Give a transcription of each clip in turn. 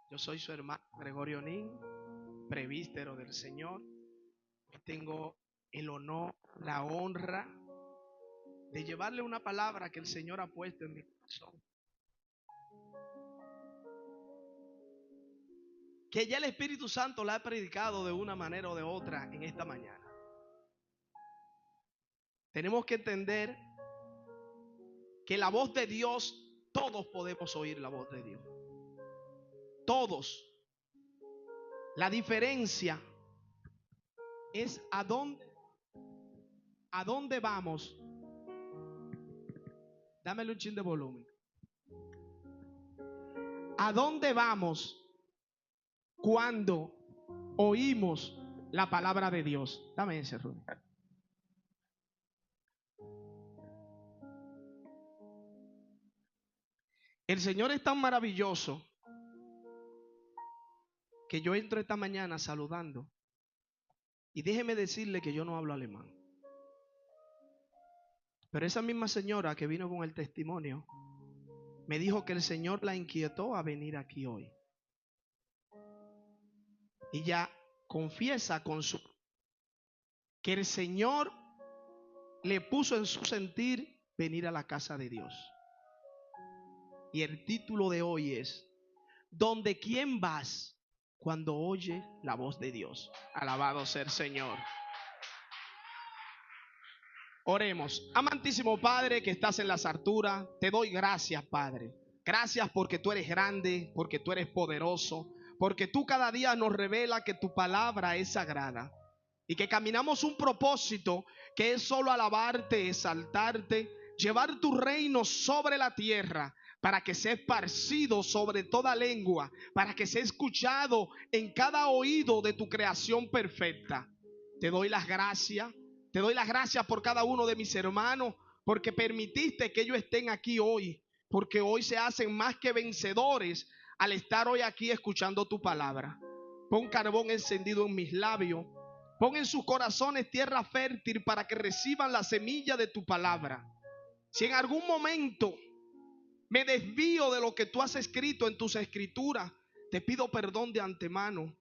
Yo soy su hermano Gregorio Nin, presbítero del Señor. Tengo el honor, la honra de llevarle una palabra que el Señor ha puesto en mi corazón, que ya el Espíritu Santo la ha predicado de una manera o de otra en esta mañana. Tenemos que entender que la voz de Dios, todos podemos oír la voz de Dios. Todos. La diferencia es a dónde vamos. Dámele un chin de volumen. ¿A dónde vamos cuando oímos la palabra de Dios? Dame ese, Rubén. El Señor es tan maravilloso que yo entro esta mañana saludando. Y déjeme decirle que yo no hablo alemán. Pero esa misma señora que vino con el testimonio me dijo que el Señor la inquietó a venir aquí hoy. Y ya confiesa que el Señor le puso en su sentir venir a la casa de Dios. Y el título de hoy es: ¿Dónde quién vas cuando oye la voz de Dios? Alabado sea el Señor. Oremos. Amantísimo Padre que estás en las alturas, te doy gracias, Padre. Gracias porque tú eres grande, porque tú eres poderoso, porque tú cada día nos revela que tu palabra es sagrada y que caminamos un propósito que es solo alabarte, exaltarte, llevar tu reino sobre la tierra para que sea esparcido sobre toda lengua, para que sea escuchado en cada oído de tu creación perfecta. Te doy las gracias. Te doy las gracias por cada uno de mis hermanos, porque permitiste que ellos estén aquí hoy, porque hoy se hacen más que vencedores al estar hoy aquí escuchando tu palabra. Pon carbón encendido en mis labios, pon en sus corazones tierra fértil para que reciban la semilla de tu palabra. Si en algún momento me desvío de lo que tú has escrito en tus escrituras, te pido perdón de antemano.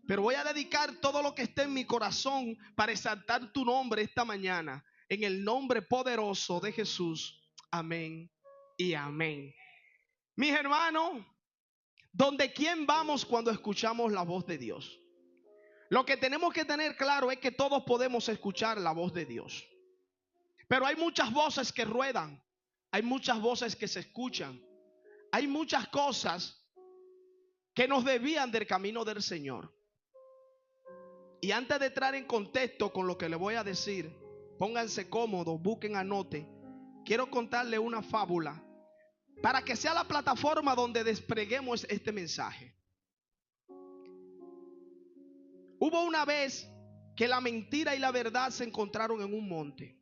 Pero voy a dedicar todo lo que esté en mi corazón para exaltar tu nombre esta mañana. En el nombre poderoso de Jesús. Amén y amén. Mis hermanos, ¿dónde quién vamos cuando escuchamos la voz de Dios? Lo que tenemos que tener claro es que todos podemos escuchar la voz de Dios. Pero hay muchas voces que ruedan. Hay muchas voces que se escuchan. Hay muchas cosas que nos desvían del camino del Señor. Y antes de entrar en contexto con lo que le voy a decir, pónganse cómodos, busquen, anoten. Quiero contarle una fábula para que sea la plataforma donde despleguemos este mensaje. Hubo una vez que la mentira y la verdad se encontraron en un monte.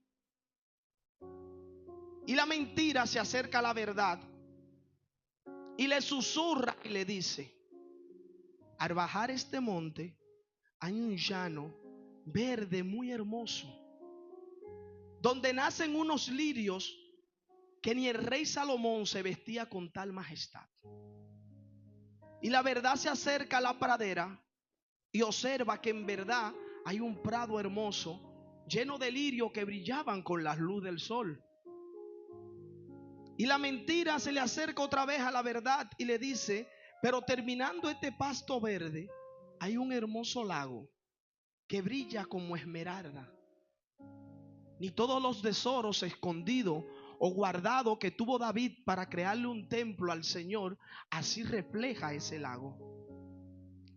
Y la mentira se acerca a la verdad y le susurra y le dice: al bajar este monte hay un llano verde muy hermoso, donde nacen unos lirios que ni el rey Salomón se vestía con tal majestad. Y la verdad se acerca a la pradera y observa que en verdad hay un prado hermoso lleno de lirios que brillaban con la luz del sol. Y la mentira se le acerca otra vez a la verdad y le dice: pero terminando este pasto verde hay un hermoso lago que brilla como esmeralda. Ni todos los tesoros escondidos o guardados que tuvo David para crearle un templo al Señor, así refleja ese lago.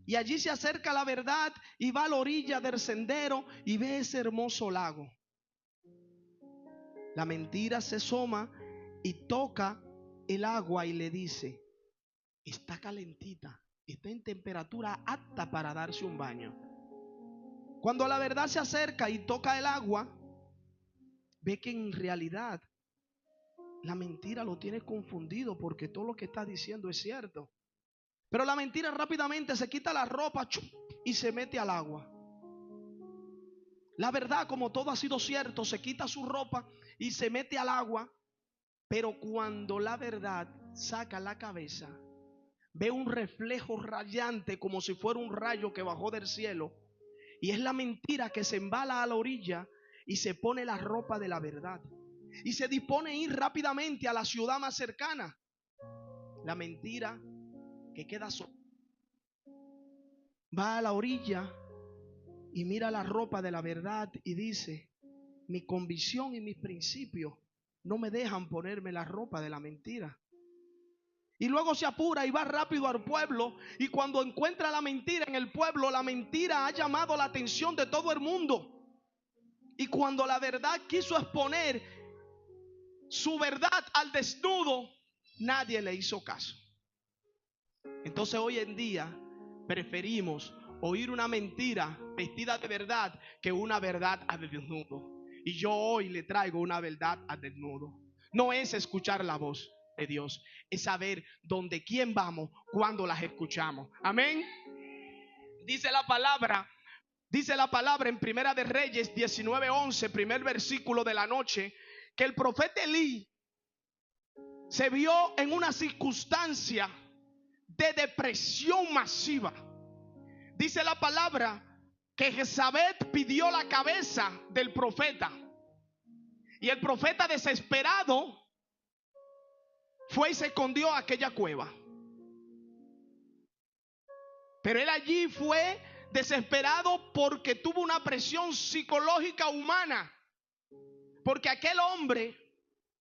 Y allí se acerca la verdad y va a la orilla del sendero y ve ese hermoso lago. La mentira se asoma y toca el agua y le dice: está calentita, está en temperatura apta para darse un baño. Cuando la verdad se acerca y toca el agua, ve que en realidad la mentira lo tiene confundido, porque todo lo que está diciendo es cierto. Pero la mentira rápidamente se quita la ropa y se mete al agua. La verdad, como todo ha sido cierto, se quita su ropa y se mete al agua. Pero cuando la verdad saca la cabeza, ve un reflejo radiante como si fuera un rayo que bajó del cielo. Y es la mentira que se embala a la orilla y se pone la ropa de la verdad. Y se dispone a ir rápidamente a la ciudad más cercana. La mentira que queda sola va a la orilla y mira la ropa de la verdad y dice: mi convicción y mis principios no me dejan ponerme la ropa de la mentira. Y luego se apura y va rápido al pueblo. Y cuando encuentra la mentira en el pueblo, la mentira ha llamado la atención de todo el mundo. Y cuando la verdad quiso exponer su verdad al desnudo, nadie le hizo caso. Entonces hoy en día preferimos oír una mentira vestida de verdad que una verdad al desnudo. Y yo hoy le traigo una verdad al desnudo. No es escuchar la voz de Dios, es saber dónde, quién vamos, cuándo las escuchamos. Amén. Dice la palabra en Primera de Reyes 19:11, primer versículo de la noche, que el profeta Elí se vio en una circunstancia de depresión masiva. Dice la palabra que Jezabel pidió la cabeza del profeta. Y el profeta, desesperado, fue y se escondió a aquella cueva. Pero él allí fue desesperado porque tuvo una presión psicológica humana. Porque aquel hombre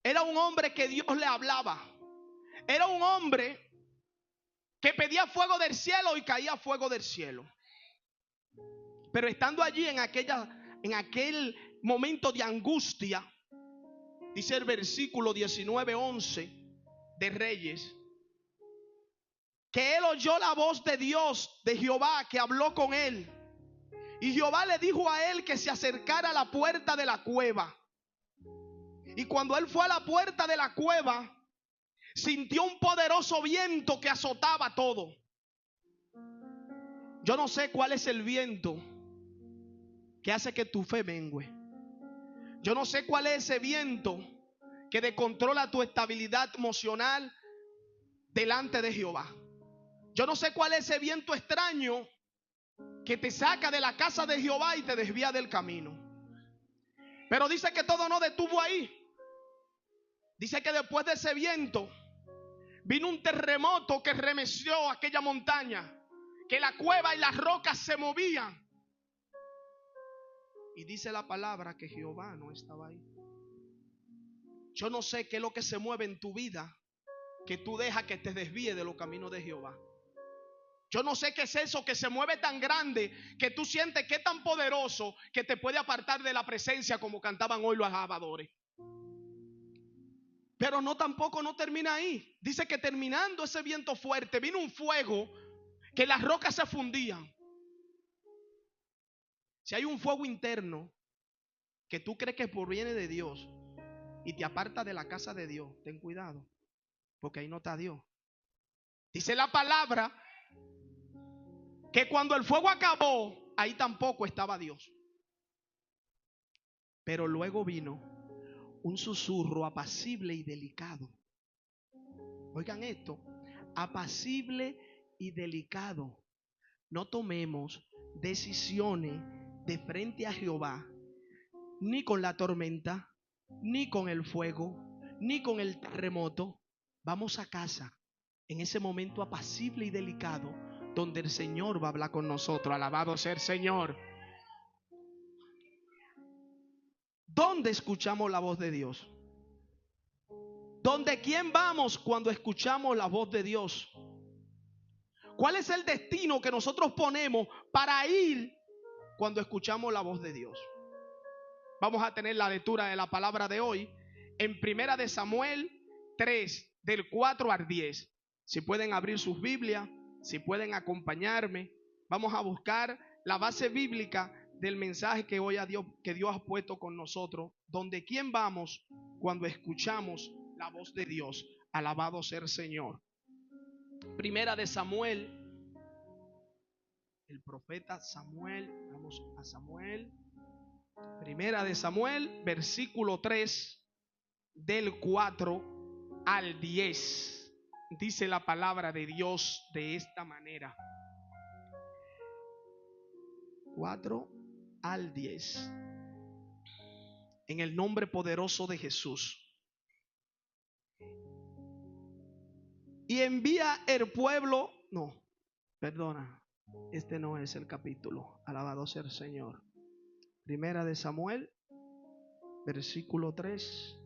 era un hombre que Dios le hablaba. Era un hombre que pedía fuego del cielo y caía fuego del cielo. Pero estando allí en aquel momento de angustia, dice el versículo 19:11 de Reyes, que él oyó la voz de Dios, de Jehová, que habló con él. Y Jehová le dijo a él que se acercara a la puerta de la cueva. Y cuando él fue a la puerta de la cueva, sintió un poderoso viento que azotaba todo. Yo no sé cuál es el viento que hace que tu fe mengue. Yo no sé cuál es ese viento que descontrola tu estabilidad emocional delante de Jehová. Yo no sé cuál es ese viento extraño que te saca de la casa de Jehová y te desvía del camino. Pero dice que todo no detuvo ahí. Dice que después de ese viento vino un terremoto que remeció aquella montaña, que la cueva y las rocas se movían. Y dice la palabra que Jehová no estaba ahí. Yo no sé qué es lo que se mueve en tu vida que tú dejas que te desvíe de los caminos de Jehová. Yo no sé qué es eso que se mueve tan grande que tú sientes que es tan poderoso que te puede apartar de la presencia, como cantaban hoy los alabadores. Pero tampoco termina ahí. Dice que terminando ese viento fuerte, vino un fuego que las rocas se fundían. Si hay un fuego interno que tú crees que proviene de Dios y te aparta de la casa de Dios, ten cuidado, porque ahí no está Dios. Dice la palabra que cuando el fuego acabó, ahí tampoco estaba Dios. Pero luego vino un susurro apacible y delicado. Oigan esto, apacible y delicado. No tomemos decisiones de frente a Jehová, ni con la tormenta, ni con el fuego, ni con el terremoto. Vamos a casa en ese momento apacible y delicado, donde el Señor va a hablar con nosotros. Alabado sea el Señor. ¿Dónde escuchamos la voz de Dios? ¿Dónde quién vamos cuando escuchamos la voz de Dios? ¿Cuál es el destino que nosotros ponemos para ir cuando escuchamos la voz de Dios? Vamos a tener la lectura de la palabra de hoy en Primera de Samuel 3, del 4 al 10. Si pueden abrir sus Biblias, si pueden acompañarme, vamos a buscar la base bíblica del mensaje que hoy que Dios ha puesto con nosotros. ¿Dónde quién vamos cuando escuchamos la voz de Dios? Alabado sea el Señor. Primera de Samuel, el profeta Samuel. Vamos a Samuel. Primera de Samuel, versículo 3, del 4 al 10. dice la palabra de Dios de esta manera. 4 al 10. En el nombre poderoso de Jesús. Y envía el pueblo. No, perdona. Este no es el capítulo. Alabado sea el Señor. Primera de Samuel, versículo 3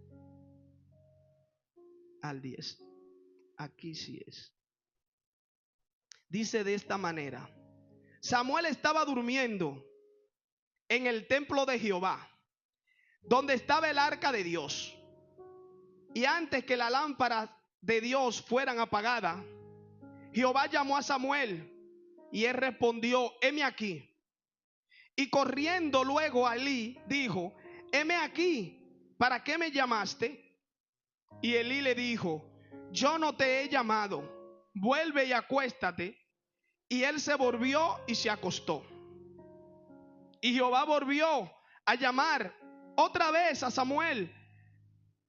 al 10. Aquí sí es. Dice de esta manera: Samuel estaba durmiendo en el templo de Jehová, donde estaba el arca de Dios. Y antes que las lámparas de Dios fueran apagadas, Jehová llamó a Samuel, y él respondió: heme aquí. Y corriendo luego a Elí, dijo: heme aquí, ¿para qué me llamaste? Y Elí le dijo: yo no te he llamado, vuelve y acuéstate. Y él se volvió y se acostó. Y Jehová volvió a llamar otra vez a Samuel: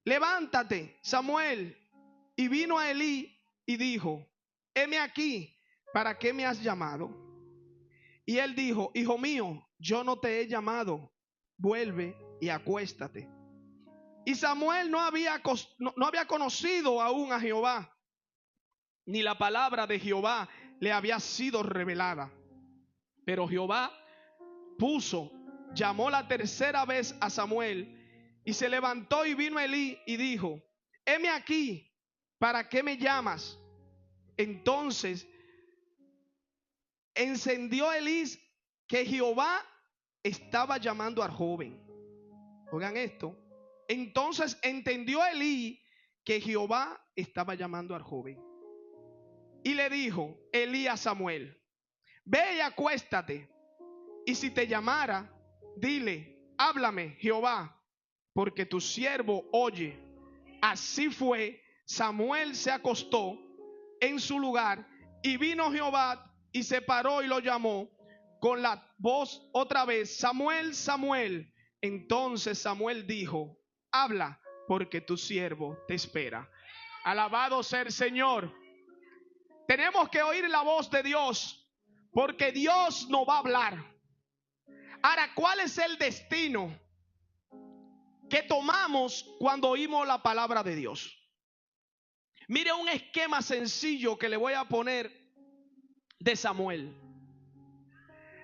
levántate, Samuel. Y vino a Elí y dijo: heme aquí, ¿para qué me has llamado? Y él dijo: hijo mío, yo no te he llamado, vuelve y acuéstate. Y Samuel no había conocido aún a Jehová, ni la palabra de Jehová le había sido revelada. Pero Jehová llamó la tercera vez a Samuel, y se levantó y vino a Elí y dijo: heme aquí, ¿para qué me llamas? Entonces encendió Elí que Jehová estaba llamando al joven. Oigan esto. Entonces entendió Elí que Jehová estaba llamando al joven. Y le dijo Elí a Samuel: ve y acuéstate. Y si te llamara, dile: háblame, Jehová, porque tu siervo oye. Así fue. Samuel se acostó en su lugar, y vino Jehová y se paró y lo llamó con la voz otra vez: Samuel, Samuel. Entonces Samuel dijo: habla, porque tu siervo te espera. Alabado sea el Señor. Tenemos que oír la voz de Dios, porque Dios nos va a hablar. Ahora, ¿cuál es el destino que tomamos cuando oímos la palabra de Dios? Mire un esquema sencillo que le voy a poner de Samuel.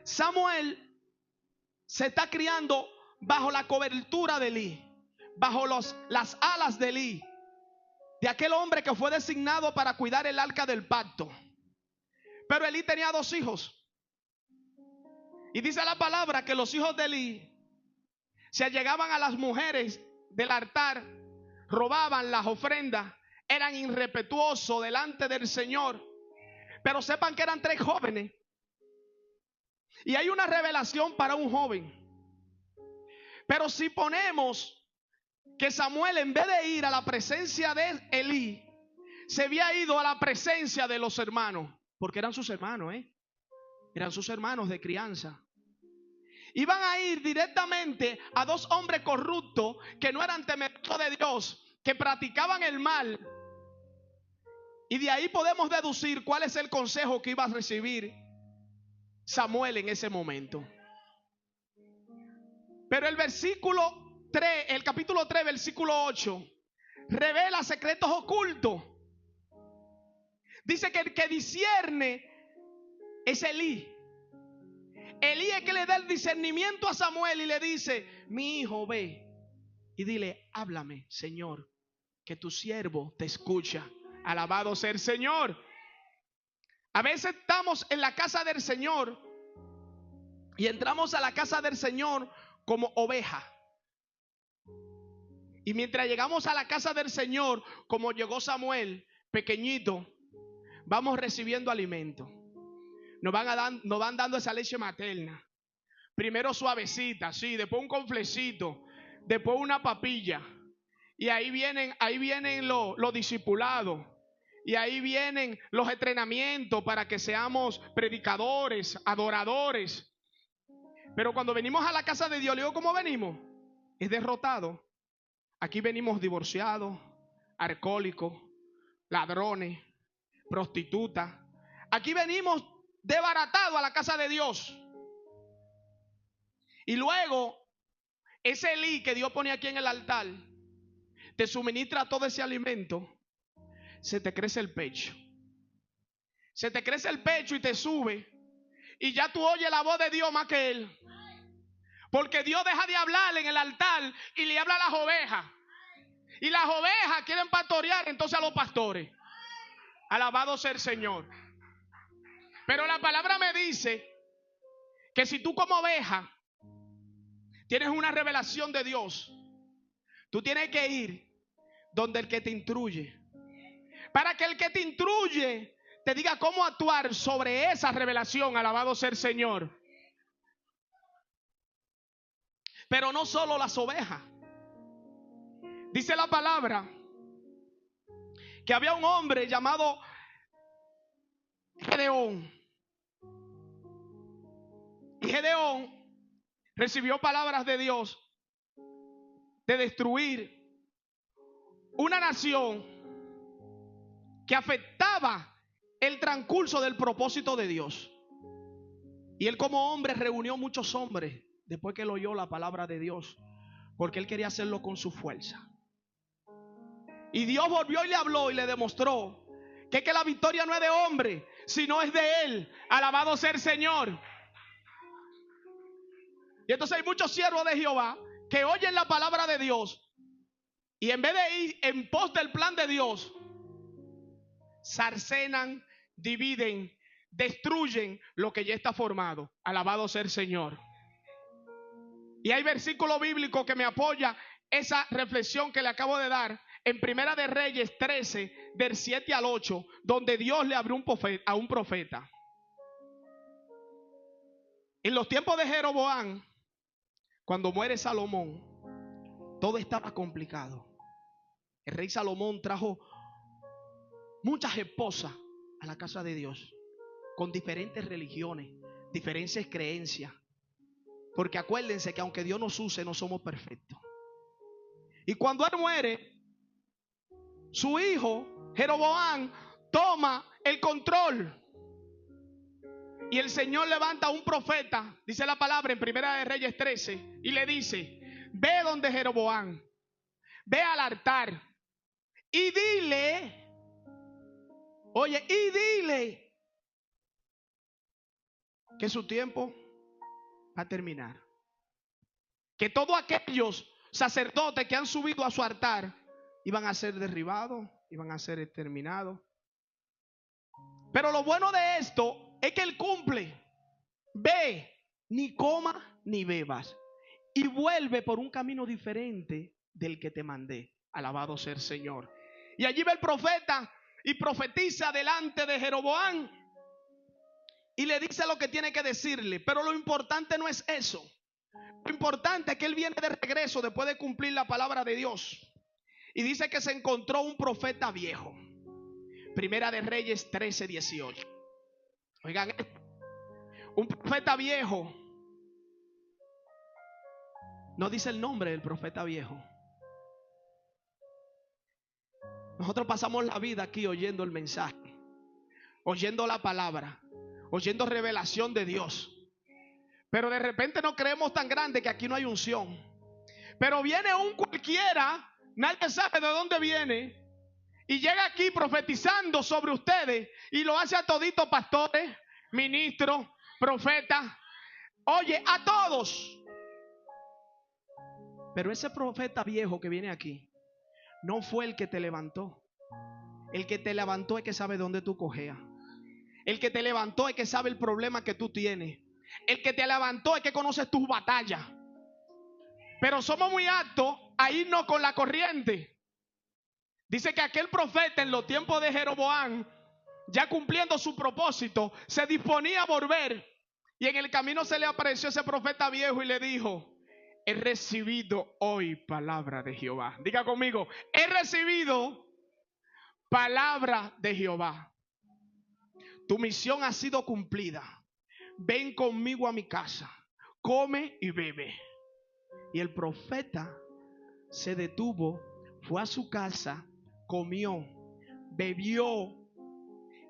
Samuel se está criando bajo la cobertura de Elí, bajo las alas de Elí, de aquel hombre que fue designado para cuidar el arca del pacto. Pero Elí tenía 2 hijos. Y dice la palabra que los hijos de Elí se allegaban a las mujeres del altar, robaban las ofrendas, eran irrespetuosos delante del Señor. Pero sepan que eran 3 jóvenes. Y hay una revelación para un joven. Pero si ponemos que Samuel, en vez de ir a la presencia de Elí, se había ido a la presencia de los hermanos, porque eran sus hermanos, eran sus hermanos de crianza. Iban a ir directamente a 2 hombres corruptos que no eran temerosos de Dios, que practicaban el mal. Y de ahí podemos deducir cuál es el consejo que iba a recibir Samuel en ese momento. Pero el versículo 3, el capítulo 3, versículo 8, revela secretos ocultos. Dice que el que discierne es Elí. Elí es que le da el discernimiento a Samuel y le dice: mi hijo, ve y dile: háblame, Señor, que tu siervo te escucha. Alabado sea el Señor. A veces estamos en la casa del Señor y entramos a la casa del Señor como oveja. Y mientras llegamos a la casa del Señor, como llegó Samuel, pequeñito, vamos recibiendo alimento. Nos van dando esa leche materna. Primero suavecita, sí, después un conflecito, después una papilla. Y ahí vienen los discipulados. Y ahí vienen los entrenamientos para que seamos predicadores, adoradores. Pero cuando venimos a la casa de Dios, le digo: ¿cómo venimos? Es derrotado. Aquí venimos divorciados, alcohólicos, ladrones, prostituta. Aquí venimos desbaratados a la casa de Dios. Y luego, ese Elí que Dios pone aquí en el altar, te suministra todo ese alimento, se te crece el pecho. Se te crece el pecho y te sube. Y ya tú oyes la voz de Dios más que él. Porque Dios deja de hablar en el altar y le habla a las ovejas. Y las ovejas quieren pastorear entonces a los pastores. Alabado sea el Señor. Pero la palabra me dice que si tú como oveja tienes una revelación de Dios, tú tienes que ir donde el que te instruye. Para que el que te instruye te diga cómo actuar sobre esa revelación. Alabado sea el Señor. Pero no solo las ovejas. Dice la palabra que había un hombre llamado Gedeón. Y Gedeón recibió palabras de Dios de destruir una nación que afectaba el transcurso del propósito de Dios. Y él como hombre reunió muchos hombres después que él oyó la palabra de Dios, porque él quería hacerlo con su fuerza. Y Dios volvió y le habló y le demostró que la victoria no es de hombre, sino es de él. Alabado sea el Señor. Y entonces hay muchos siervos de Jehová que oyen la palabra de Dios y en vez de ir en pos del plan de Dios, cercenan, dividen, destruyen lo que ya está formado. Alabado sea el Señor. Y hay versículo bíblico que me apoya esa reflexión que le acabo de dar en Primera de Reyes 13, del 7 al 8, donde Dios le abrió a un profeta. En los tiempos de Jeroboam, cuando muere Salomón, todo estaba complicado. El rey Salomón trajo muchas esposas a la casa de Dios, con diferentes religiones, diferentes creencias. Porque acuérdense que aunque Dios nos use, no somos perfectos. Y cuando él muere, su hijo Jeroboam toma el control. Y el Señor levanta a un profeta, dice la palabra en Primera de Reyes 13, y le dice: ve donde Jeroboam, ve al altar y dile, oye, y dile que su tiempo va a terminar. Que todos aquellos sacerdotes que han subido a su altar iban a ser derribados, iban a ser exterminados. Pero lo bueno de esto es que él cumple. Ve, ni coma ni bebas, y vuelve por un camino diferente del que te mandé. Alabado sea el Señor. Y allí va el profeta y profetiza delante de Jeroboam y le dice lo que tiene que decirle. Pero lo importante no es eso. Lo importante es que él viene de regreso después de cumplir la palabra de Dios. Y dice que se encontró un profeta viejo. Primera de Reyes 13, 18. Oigan, un profeta viejo. No dice el nombre del profeta viejo. Nosotros pasamos la vida aquí oyendo el mensaje, oyendo la palabra, oyendo revelación de Dios. Pero de repente nos creemos tan grande que aquí no hay unción. Pero viene un cualquiera, nadie sabe de dónde viene, y llega aquí profetizando sobre ustedes y lo hace a toditos pastores, ministros, profetas. Oye, a todos. Pero ese profeta viejo que viene aquí no fue el que te levantó. El que te levantó es que sabe dónde tú cojeas. El que te levantó es que sabe el problema que tú tienes. El que te levantó es que conoce tus batallas. Pero somos muy aptos a irnos con la corriente. Dice que aquel profeta en los tiempos de Jeroboam, ya cumpliendo su propósito, se disponía a volver. Y en el camino se le apareció ese profeta viejo y le dijo: he recibido hoy palabra de Jehová. Diga conmigo: he recibido palabra de Jehová. Tu misión ha sido cumplida. Ven conmigo a mi casa, come y bebe. Y el profeta se detuvo, fue a su casa, comió, bebió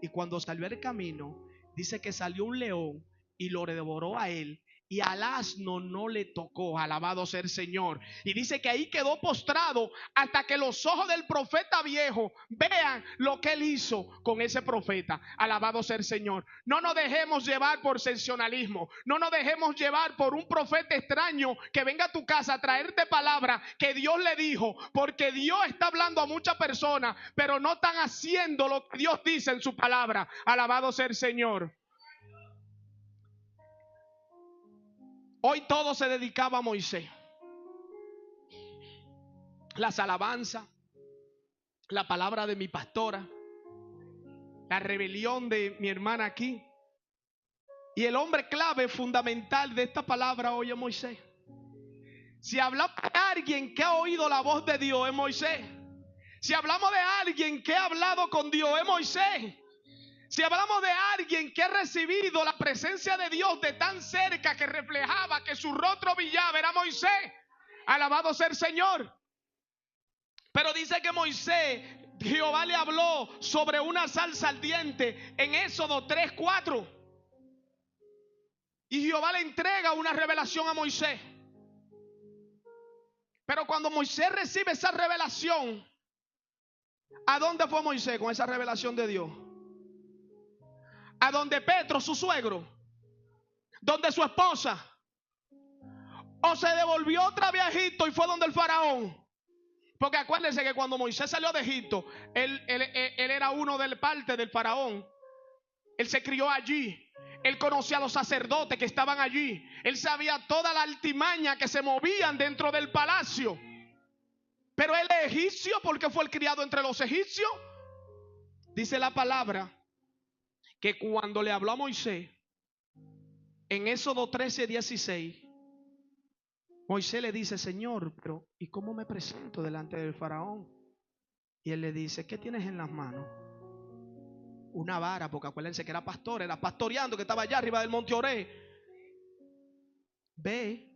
Y cuando salió al camino, dice que salió un león y lo devoró a él. Y al asno no le tocó, alabado sea el Señor. Y dice que ahí quedó postrado hasta que los ojos del profeta viejo vean lo que él hizo con ese profeta. Alabado sea el Señor. No nos dejemos llevar por sensacionalismo. No nos dejemos llevar por un profeta extraño que venga a tu casa a traerte palabra que Dios le dijo. Porque Dios está hablando a muchas personas, pero no están haciendo lo que Dios dice en su palabra. Alabado sea el Señor. Hoy todo se dedicaba a Moisés. Las alabanzas, la palabra de mi pastora, la rebelión de mi hermana aquí. Y el hombre clave fundamental de esta palabra hoy es Moisés. Si hablamos de alguien que ha oído la voz de Dios, es Moisés. Si hablamos de alguien que ha hablado con Dios, es Moisés. Si hablamos de alguien que ha recibido la presencia de Dios de tan cerca que reflejaba que su rostro brillaba, era Moisés. Alabado sea el Señor. Pero dice que Moisés, Jehová le habló sobre una salsa ardiente en Éxodo 3:4. Y Jehová le entrega una revelación a Moisés. Pero cuando Moisés recibe esa revelación, ¿a dónde fue Moisés con esa revelación de Dios? A donde Petro, su suegro, donde su esposa, o se devolvió otra vez a Egipto y fue donde el faraón. Porque acuérdense que cuando Moisés salió de Egipto, él era uno de parte del faraón. Él se crió allí. Él conocía a los sacerdotes que estaban allí. Él sabía toda la altimaña que se movían dentro del palacio. Pero él es egipcio porque fue el criado entre los egipcios. Dice la palabra que cuando le habló a Moisés, en Éxodo 13:16, Moisés le dice: Señor, pero ¿y cómo me presento delante del faraón? Y él le dice: ¿qué tienes en las manos? Una vara, porque acuérdense que era pastor, era pastoreando, que estaba allá arriba del monte Oré. Ve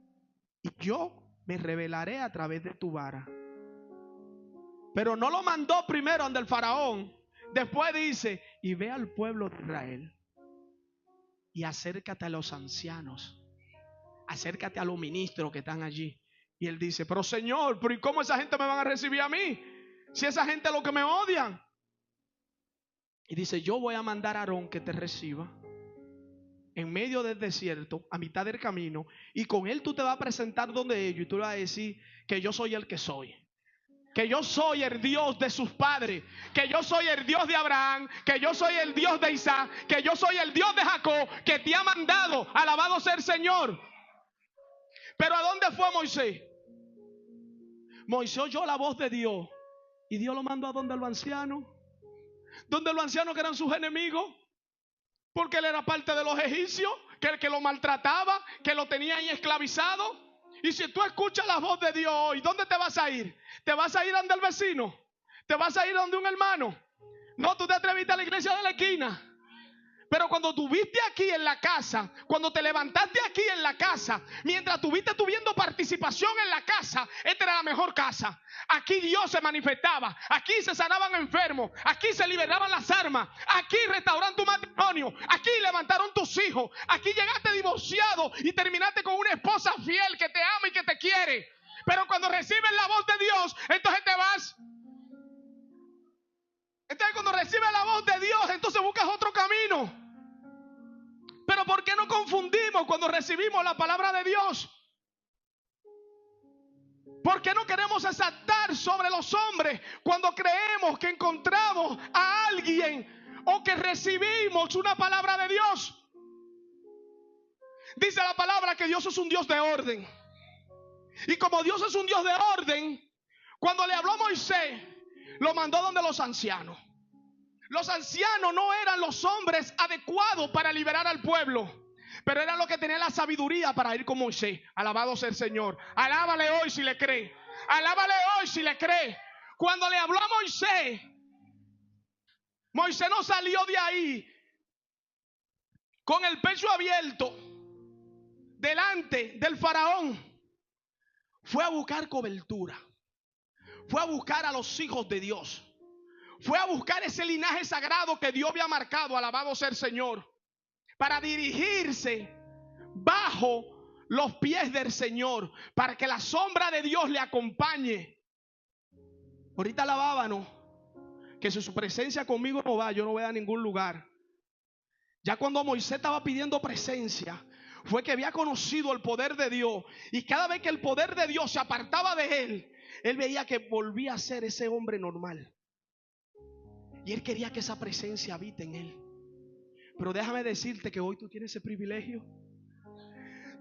y yo me revelaré a través de tu vara. Pero no lo mandó primero ante el faraón. Después dice: y ve al pueblo de Israel y acércate a los ancianos, acércate a los ministros que están allí. Y él dice: pero Señor, ¿pero y cómo esa gente me van a recibir a mí? Si esa gente es lo que me odian. Y dice: yo voy a mandar a Aarón que te reciba en medio del desierto, a mitad del camino, y con él tú te vas a presentar donde ellos y tú le vas a decir que yo soy el que soy. Que yo soy el Dios de sus padres, que yo soy el Dios de Abraham, que yo soy el Dios de Isaac, que yo soy el Dios de Jacob, que te ha mandado. Alabado sea el Señor. Pero ¿a dónde fue Moisés? Moisés oyó la voz de Dios y Dios lo mandó a donde los ancianos. Donde los ancianos que eran sus enemigos, porque él era parte de los egipcios, que lo maltrataba, que lo tenía ahí esclavizado. Y si tú escuchas la voz de Dios hoy, ¿dónde te vas a ir? ¿Te vas a ir donde el vecino? ¿Te vas a ir donde un hermano? No, tú te atreviste a la iglesia de la esquina. Pero cuando tuviste aquí en la casa, cuando te levantaste aquí en la casa, mientras tuviste tuviendo participación en la casa, esta era la mejor casa. Aquí Dios se manifestaba, aquí se sanaban enfermos, aquí se liberaban las armas, aquí restauraron tu matrimonio, aquí levantaron tus hijos, aquí llegaste divorciado y terminaste con una esposa fiel que te ama y que te quiere. Pero cuando recibes la voz de Dios, entonces te vas. Entonces cuando recibes la voz de Dios, entonces buscas otro camino. Pero ¿por qué no confundimos cuando recibimos la palabra de Dios? ¿Por qué no queremos exaltar sobre los hombres cuando creemos que encontramos a alguien o que recibimos una palabra de Dios? Dice la palabra que Dios es un Dios de orden. Y como Dios es un Dios de orden, cuando le habló a Moisés, lo mandó donde los ancianos. Los ancianos no eran los hombres adecuados para liberar al pueblo, pero eran los que tenían la sabiduría para ir con Moisés. Alabado sea el Señor. Alábale hoy si le cree. Alábale hoy si le cree. Cuando le habló a Moisés, Moisés no salió de ahí con el pecho abierto delante del faraón. Fue a buscar cobertura. Fue a buscar a los hijos de Dios. fue a buscar ese linaje sagrado que Dios había marcado, alabado sea el Señor, para dirigirse bajo los pies del Señor, para que la sombra de Dios le acompañe. Ahorita alabábamos que si su presencia conmigo no va, yo no voy a ningún lugar. Ya cuando Moisés estaba pidiendo presencia, fue que había conocido el poder de Dios, y cada vez que el poder de Dios se apartaba de él veía que volvía a ser ese hombre normal, y él quería que esa presencia habite en él. Pero déjame decirte que hoy tú tienes ese privilegio.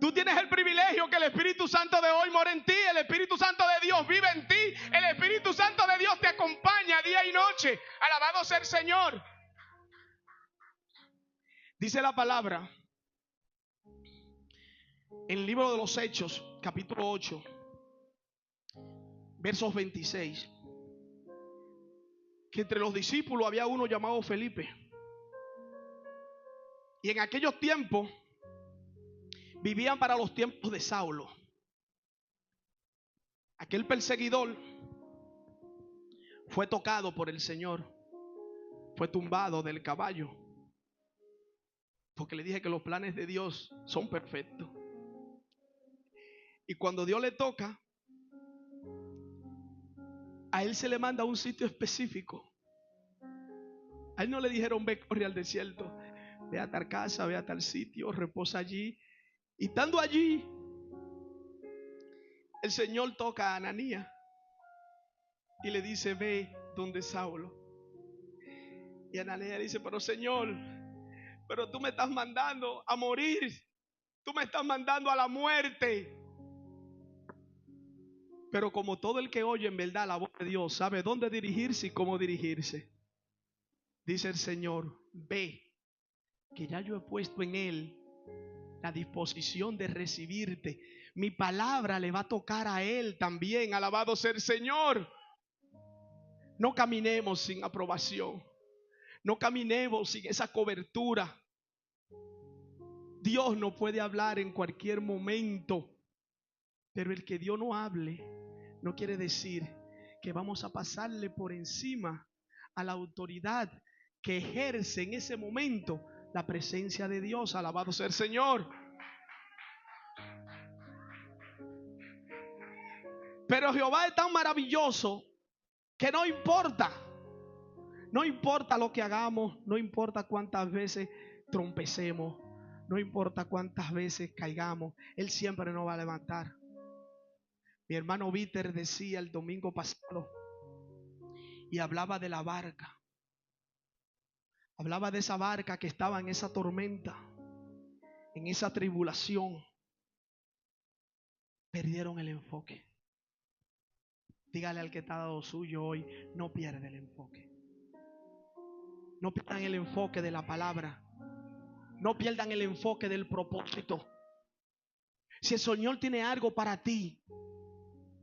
Tú tienes el privilegio que el Espíritu Santo de hoy mora en ti. El Espíritu Santo de Dios vive en ti. El Espíritu Santo de Dios te acompaña día y noche. Alabado sea el Señor. Dice la palabra en el libro de los Hechos, capítulo 8, versos 26, que entre los discípulos había uno llamado Felipe. Y en aquellos tiempos vivían para los tiempos de Saulo. Aquel perseguidor fue tocado por el Señor, fue tumbado del caballo, porque le dije que los planes de Dios son perfectos. Y cuando Dios le toca, a él se le manda a un sitio específico. A él no le dijeron ve, corre al desierto, ve a tal casa, ve a tal sitio, reposa allí. Y estando allí, el Señor toca a Ananías y le dice ve donde Saulo. Y Ananías dice, pero Señor, pero tú me estás mandando a morir, tú me estás mandando a la muerte. Pero como todo el que oye en verdad la voz de Dios sabe dónde dirigirse y cómo dirigirse, dice el Señor, ve, que ya yo he puesto en él la disposición de recibirte. Mi palabra le va a tocar a él también. Alabado sea el Señor. No caminemos sin aprobación. No caminemos sin esa cobertura. Dios no puede hablar en cualquier momento, pero el que Dios no hable no quiere decir que vamos a pasarle por encima a la autoridad que ejerce en ese momento la presencia de Dios. Alabado sea el Señor. Pero Jehová es tan maravilloso que no importa lo que hagamos, no importa cuántas veces trompecemos, no importa cuántas veces caigamos, Él siempre nos va a levantar. Mi hermano Víter decía el domingo pasado y hablaba de la barca. Hablaba de esa barca que estaba en esa tormenta, en esa tribulación. Perdieron el enfoque. Dígale al que está dado suyo hoy, no pierda el enfoque. No pierdan el enfoque de la palabra. No pierdan el enfoque del propósito. Si el Señor tiene algo para ti,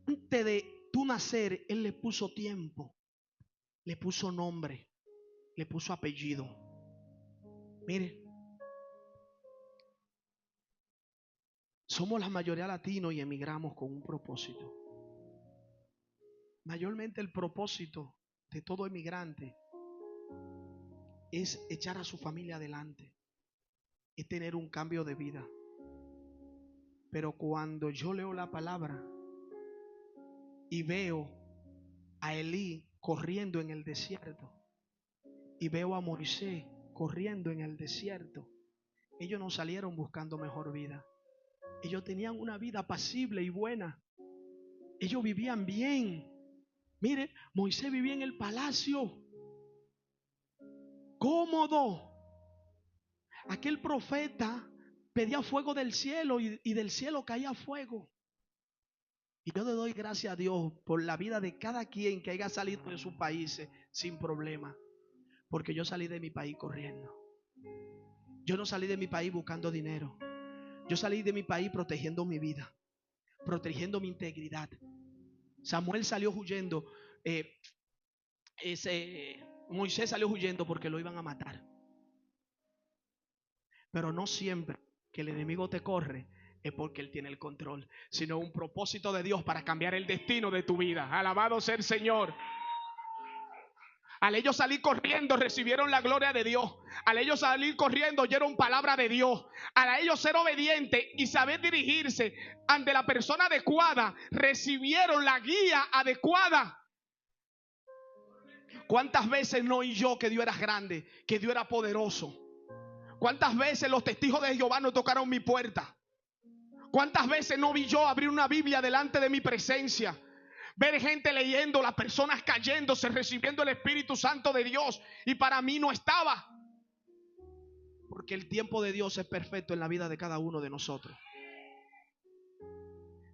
antes de tú nacer, Él le puso tiempo, le puso nombre, le puso apellido. Mire, somos la mayoría latinos y emigramos con un propósito. Mayormente el propósito de todo emigrante es echar a su familia adelante, es tener un cambio de vida. Pero cuando yo leo la palabra y veo a Elí corriendo en el desierto y veo a Moisés corriendo en el desierto, ellos no salieron buscando mejor vida. Ellos tenían una vida apacible y buena. Ellos vivían bien. Mire, Moisés vivía en el palacio, cómodo. Aquel profeta pedía fuego del cielo y del cielo caía fuego. Y yo le doy gracias a Dios por la vida de cada quien que haya salido de sus países sin problema. Porque yo salí de mi país corriendo. Yo no salí de mi país buscando dinero. Yo salí de mi país protegiendo mi vida, protegiendo mi integridad. Samuel salió huyendo. Moisés salió huyendo porque lo iban a matar. Pero no siempre que el enemigo te corre es porque Él tiene el control, sino un propósito de Dios para cambiar el destino de tu vida. Alabado sea el Señor. Al ellos salir corriendo, recibieron la gloria de Dios. Al ellos salir corriendo, oyeron palabra de Dios. Al ellos ser obedientes y saber dirigirse ante la persona adecuada, recibieron la guía adecuada. ¿Cuántas veces no oí yo que Dios era grande, que Dios era poderoso? ¿Cuántas veces los testigos de Jehová no tocaron mi puerta? ¿Cuántas veces no vi yo abrir una Biblia delante de mi presencia? Ver gente leyendo, las personas cayéndose, recibiendo el Espíritu Santo de Dios, y para mí no estaba. Porque el tiempo de Dios es perfecto en la vida de cada uno de nosotros.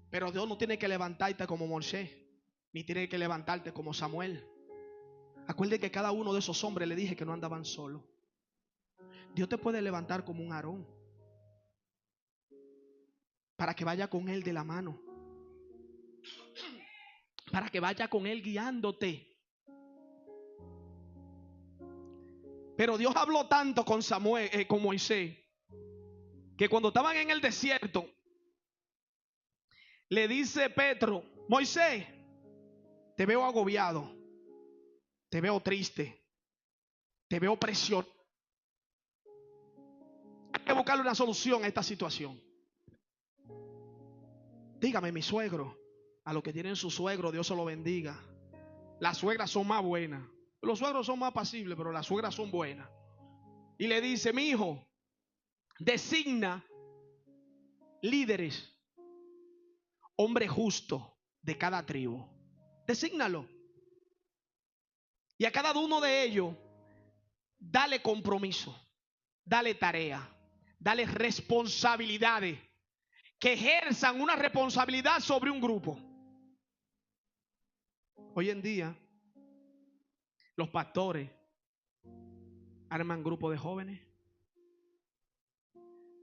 Pero Dios no tiene que levantarte como Moisés, ni tiene que levantarte como Samuel. Acuérdense que cada uno de esos hombres, le dije que no andaban solos. Dios te puede levantar como un Aarón, para que vaya con él de la mano, para que vaya con él guiándote. Pero Dios habló tanto con Samuel, con Moisés, que cuando estaban en el desierto, le dice Pedro: Moisés, te veo agobiado, te veo triste, te veo presionado. Hay que buscarle una solución a esta situación. Dígame, mi suegro, a los que tienen su suegro, Dios se lo bendiga. Las suegras son más buenas. Los suegros son más apacibles, pero las suegras son buenas. Y le dice: mi hijo, designa líderes, hombre justo de cada tribu. Desígnalo. Y a cada uno de ellos, dale compromiso, dale tarea, dale responsabilidades, que ejerzan una responsabilidad sobre un grupo. Hoy en día, los pastores arman grupos de jóvenes,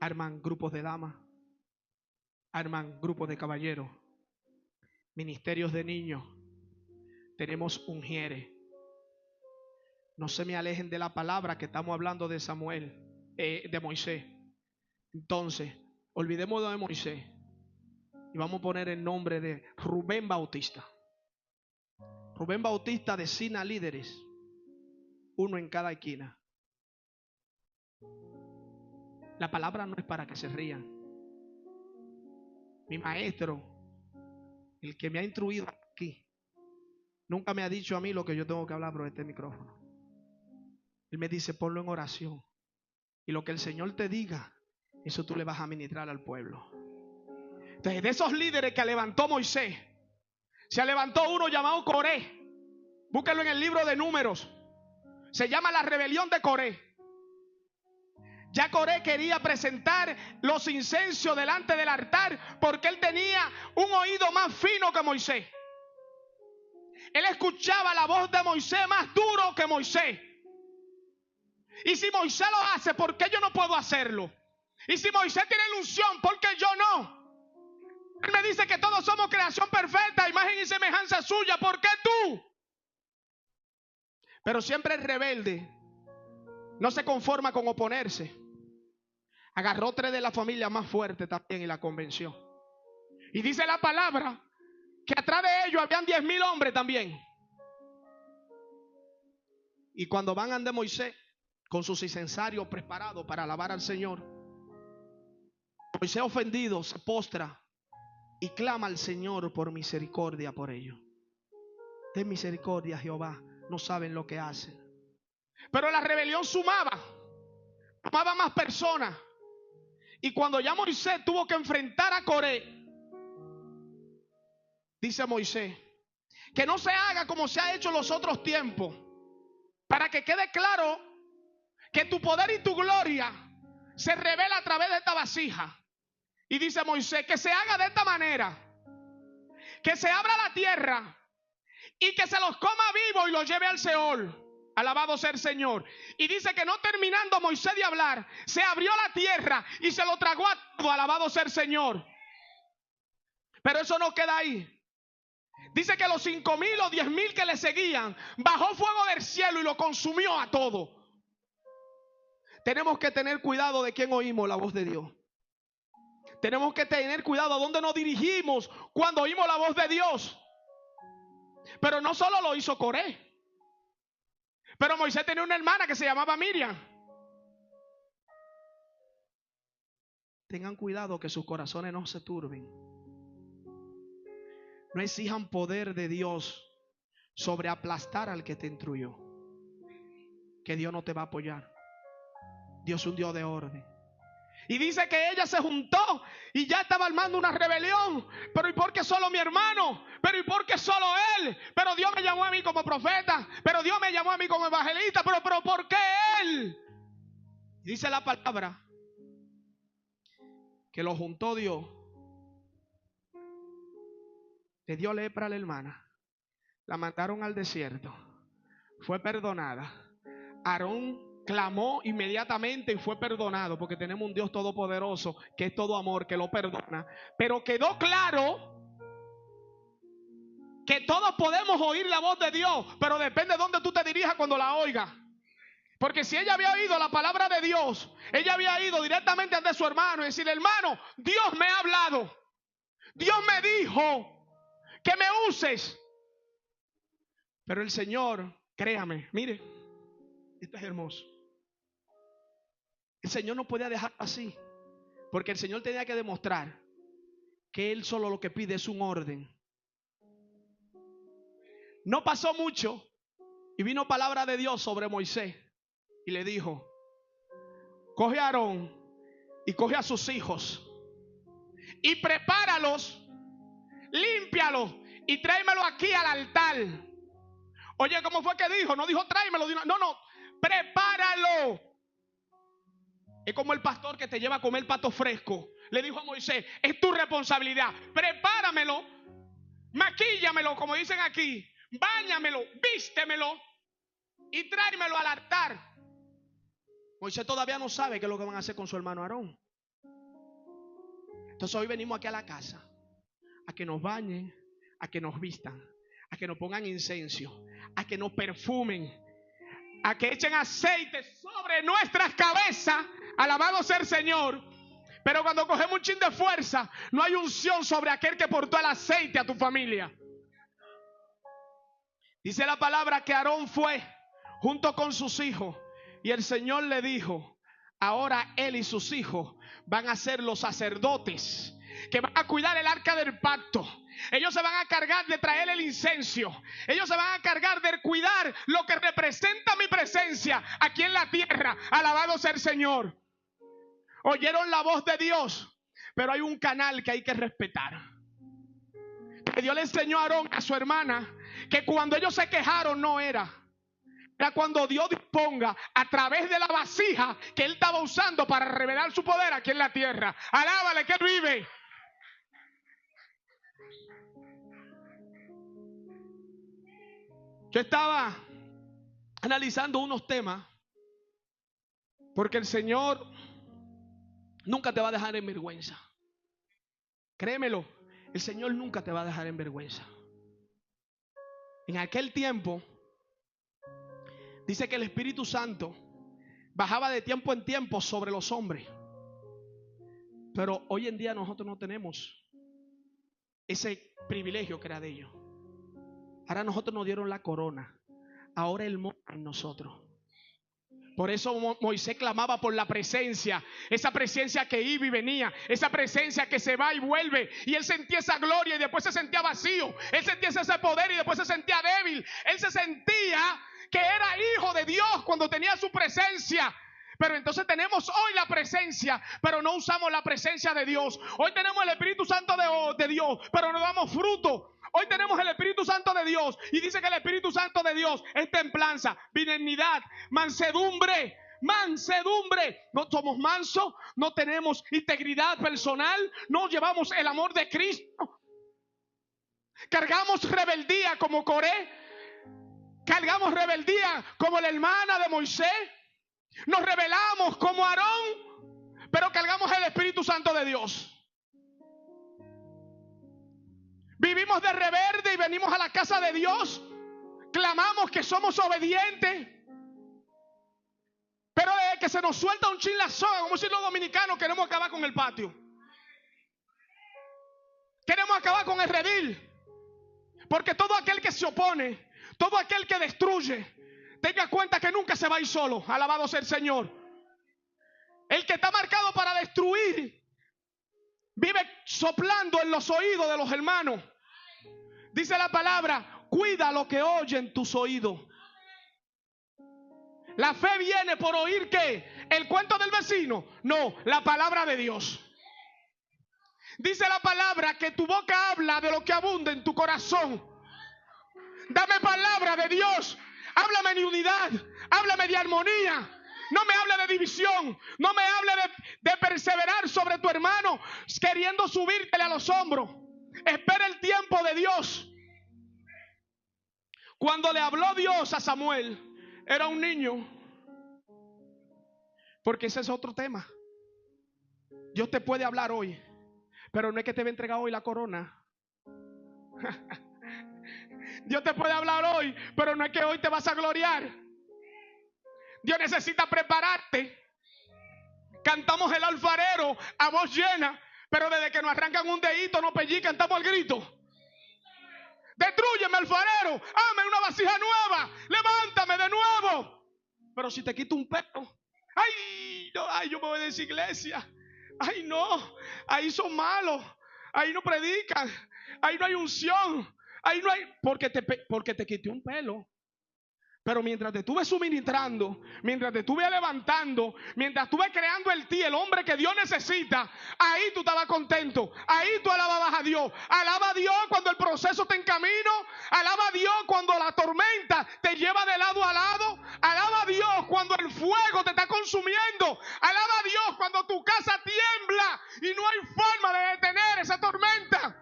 arman grupos de damas, arman grupos de caballeros, ministerios de niños. Tenemos ungieres. No se me alejen de la palabra que estamos hablando de Samuel, de Moisés. Entonces, olvidemos de Moisés y vamos a poner el nombre de Rubén Bautista. Rubén Bautista designa líderes, uno en cada esquina. La palabra no es para que se rían. Mi maestro, el que me ha instruido aquí, nunca me ha dicho a mí lo que yo tengo que hablar por este micrófono. Él me dice: ponlo en oración, y lo que el Señor te diga, eso tú le vas a ministrar al pueblo. Entonces, de esos líderes que levantó Moisés, se levantó uno llamado Coré. Búsquenlo en el libro de Números. Se llama la rebelión de Coré. Ya Coré quería presentar los incensos delante del altar, porque él tenía un oído más fino que Moisés. Él escuchaba la voz de Moisés más duro que Moisés. Y si Moisés lo hace, ¿por qué yo no puedo hacerlo? Y si Moisés tiene la unción, ¿por qué yo no? Él me dice que todos somos creación perfecta, imagen y semejanza suya. ¿Por qué tú? Pero siempre el rebelde no se conforma con oponerse. Agarró 3 de la familia más fuerte también y la convenció. Y dice la palabra que atrás de ellos habían 10,000 hombres también. Y cuando van ante Moisés con sus incensarios preparados para alabar al Señor, Moisés, ofendido, se postra y clama al Señor por misericordia por ellos. Ten misericordia, Jehová, no saben lo que hacen. Pero la rebelión sumaba más personas. Y cuando ya Moisés tuvo que enfrentar a Coré, dice Moisés, que no se haga como se ha hecho en los otros tiempos, para que quede claro que tu poder y tu gloria se revela a través de esta vasija. Y dice Moisés, que se haga de esta manera, que se abra la tierra y que se los coma vivo y los lleve al Seol. Alabado sea el Señor. Y dice que no terminando Moisés de hablar, se abrió la tierra y se lo tragó a todo. Alabado sea el Señor. Pero eso no queda ahí. Dice que los 5,000 o 10,000 que le seguían, bajó fuego del cielo y lo consumió a todo. Tenemos que tener cuidado de quién oímos la voz de Dios. Tenemos que tener cuidado a dónde nos dirigimos cuando oímos la voz de Dios. Pero no solo lo hizo Coré. Pero Moisés tenía una hermana que se llamaba Miriam. Tengan cuidado que sus corazones no se turben. No exijan poder de Dios sobre aplastar al que te instruyó. Que Dios no te va a apoyar. Dios es un Dios de orden. Y dice que ella se juntó y ya estaba armando una rebelión. Pero ¿y por qué solo mi hermano? Pero ¿y por qué solo él? Pero Dios me llamó a mí como profeta. Pero Dios me llamó a mí como evangelista. Pero ¿por qué él? Dice la palabra que lo juntó Dios. Le dio lepra a la hermana. La mandaron al desierto. Fue perdonada. Aarón clamó inmediatamente y fue perdonado, porque tenemos un Dios todopoderoso que es todo amor, que lo perdona. Pero quedó claro que todos podemos oír la voz de Dios, pero depende de dónde tú te dirijas cuando la oigas. Porque si ella había oído la palabra de Dios, ella había ido directamente ante su hermano y decirle: hermano, Dios me ha hablado, Dios me dijo que me uses. Pero el Señor, créame, mire, esto es hermoso. El Señor no podía dejarlo así, porque el Señor tenía que demostrar que Él solo lo que pide es un orden. No pasó mucho y vino palabra de Dios sobre Moisés y le dijo: coge a Aarón y coge a sus hijos y prepáralos, límpialos y tráemelo aquí al altar. Oye, ¿cómo fue que dijo? No dijo tráemelo, no, prepáralo. Es como el pastor que te lleva a comer pato fresco. Le dijo a Moisés: es tu responsabilidad, prepáramelo, maquíllamelo, como dicen aquí, báñamelo, vístemelo y tráemelo al altar. Moisés todavía no sabe qué es lo que van a hacer con su hermano Aarón. Entonces hoy venimos aquí a la casa a que nos bañen, a que nos vistan, a que nos pongan incienso, a que nos perfumen, a que echen aceite sobre nuestras cabezas. Alabado sea el Señor. Pero cuando cogemos un chin de fuerza, no hay unción sobre aquel que portó el aceite a tu familia. Dice la palabra que Aarón fue junto con sus hijos y el Señor le dijo: ahora él y sus hijos van a ser los sacerdotes que van a cuidar el arca del pacto. Ellos se van a cargar de traer el incienso. Ellos se van a cargar de cuidar lo que representa mi presencia aquí en la tierra. Alabado sea el Señor. Oyeron la voz de Dios, pero hay un canal que hay que respetar. Que Dios le enseñó a Aarón, a su hermana, que cuando ellos se quejaron no era cuando Dios disponga a través de la vasija que él estaba usando para revelar su poder aquí en la tierra. Alábale que él vive. Yo estaba analizando unos temas, porque el Señor nunca te va a dejar en vergüenza. Créemelo, el Señor nunca te va a dejar en vergüenza. En aquel tiempo dice que el Espíritu Santo bajaba de tiempo en tiempo sobre los hombres. Pero hoy en día nosotros no tenemos ese privilegio que era de ellos. Ahora nosotros nos dieron la corona. Ahora Él mora en nosotros. Por eso Moisés clamaba por la presencia. Esa presencia que iba y venía. Esa presencia que se va y vuelve. Y él sentía esa gloria y después se sentía vacío. Él sentía ese poder y después se sentía débil. Él se sentía que era hijo de Dios cuando tenía su presencia. Pero entonces tenemos hoy la presencia, pero no usamos la presencia de Dios. Hoy tenemos el Espíritu Santo de Dios, pero no damos fruto. Hoy tenemos el Espíritu Santo de Dios y dice que el Espíritu Santo de Dios es templanza, benignidad, mansedumbre. No somos mansos, no tenemos integridad personal, no llevamos el amor de Cristo. Cargamos rebeldía como Coré, cargamos rebeldía como la hermana de Moisés. Nos rebelamos como Aarón, pero cargamos el Espíritu Santo de Dios. Vivimos de rebelde y venimos a la casa de Dios. Clamamos que somos obedientes. Pero desde que se nos suelta un chin la soga, como si los dominicanos queremos acabar con el patio. Queremos acabar con el redil. Porque todo aquel que se opone, todo aquel que destruye, tenga cuenta que nunca se va a ir solo. Alabado sea el Señor. El que está marcado para destruir vive soplando en los oídos de los hermanos. Dice la palabra, cuida lo que oyen tus oídos. La fe viene por oír ¿qué? ¿El cuento del vecino? No, la palabra de Dios. Dice la palabra que tu boca habla de lo que abunda en tu corazón. Dame palabra de Dios. Háblame de unidad. Háblame de armonía. No me hable de división. No me hable de perseverar sobre tu hermano queriendo subírtele a los hombros. Espera el tiempo de Dios. Cuando le habló Dios a Samuel, era un niño. Porque ese es otro tema. Dios te puede hablar hoy, pero no es que te va a entregar hoy la corona. Dios te puede hablar hoy, pero no es que hoy te vas a gloriar. Dios necesita prepararte. Cantamos el alfarero a voz llena, pero desde que nos arrancan un dedito, nos pellican, estamos al grito. Destrúyeme, alfarero, hazme una vasija nueva, levántame de nuevo. Pero si te quito un pelo, ay, yo me voy de esa iglesia. Ay, no, ahí son malos, ahí no predican, ahí no hay unción, ahí no hay, porque te quité un pelo. Pero mientras te estuve suministrando, mientras te estuve levantando, mientras estuve creando el hombre que Dios necesita, ahí tú estabas contento, ahí tú alababas a Dios. Alaba a Dios cuando el proceso te encamina, alaba a Dios cuando la tormenta te lleva de lado a lado, alaba a Dios cuando el fuego te está consumiendo, alaba a Dios cuando tu casa tiembla y no hay forma de detener esa tormenta.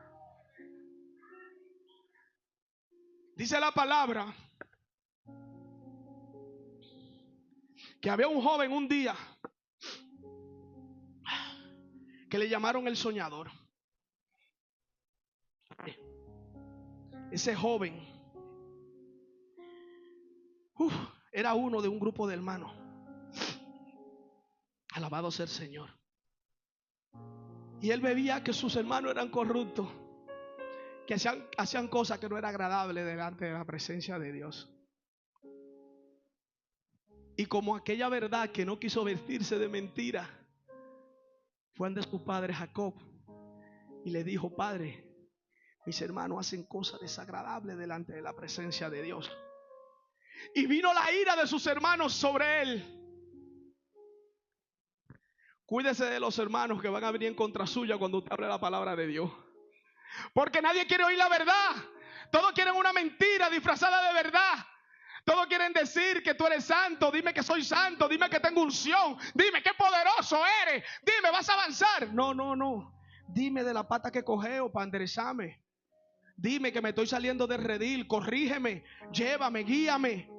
Dice la palabra que había un joven un día que le llamaron el soñador. Ese joven era uno de un grupo de hermanos. Alabado sea el Señor. Y él veía que sus hermanos eran corruptos, que hacían cosas que no eran agradables delante de la presencia de Dios. Y como aquella verdad que no quiso vestirse de mentira, fue ante su padre Jacob y le dijo: Padre, mis hermanos hacen cosas desagradables delante de la presencia de Dios. Y vino la ira de sus hermanos sobre él. Cuídese de los hermanos que van a venir en contra suya cuando usted hable la palabra de Dios. Porque nadie quiere oír la verdad. Todos quieren una mentira disfrazada de verdad. Todos quieren decir que tú eres santo. Dime que soy santo. Dime que tengo unción. Dime qué poderoso eres. Dime, vas a avanzar. No. Dime de la pata que cogeo para enderezarme. Dime que me estoy saliendo del redil. Corrígeme, llévame, guíame.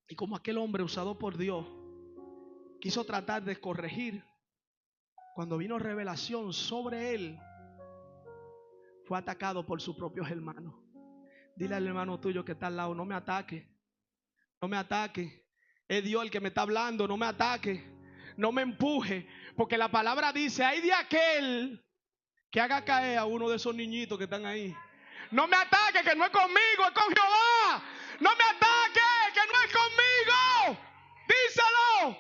Y como aquel hombre usado por Dios quiso tratar de corregir, cuando vino revelación sobre él, fue atacado por sus propios hermanos. Dile al hermano tuyo que está al lado: no me ataque, no me ataque. Es Dios el que me está hablando, no me ataque, no me empuje. Porque la palabra dice: hay de aquel que haga caer a uno de esos niñitos que están ahí. No me ataque, que no es conmigo, es con Jehová. No me ataque, que no es conmigo. Díselo.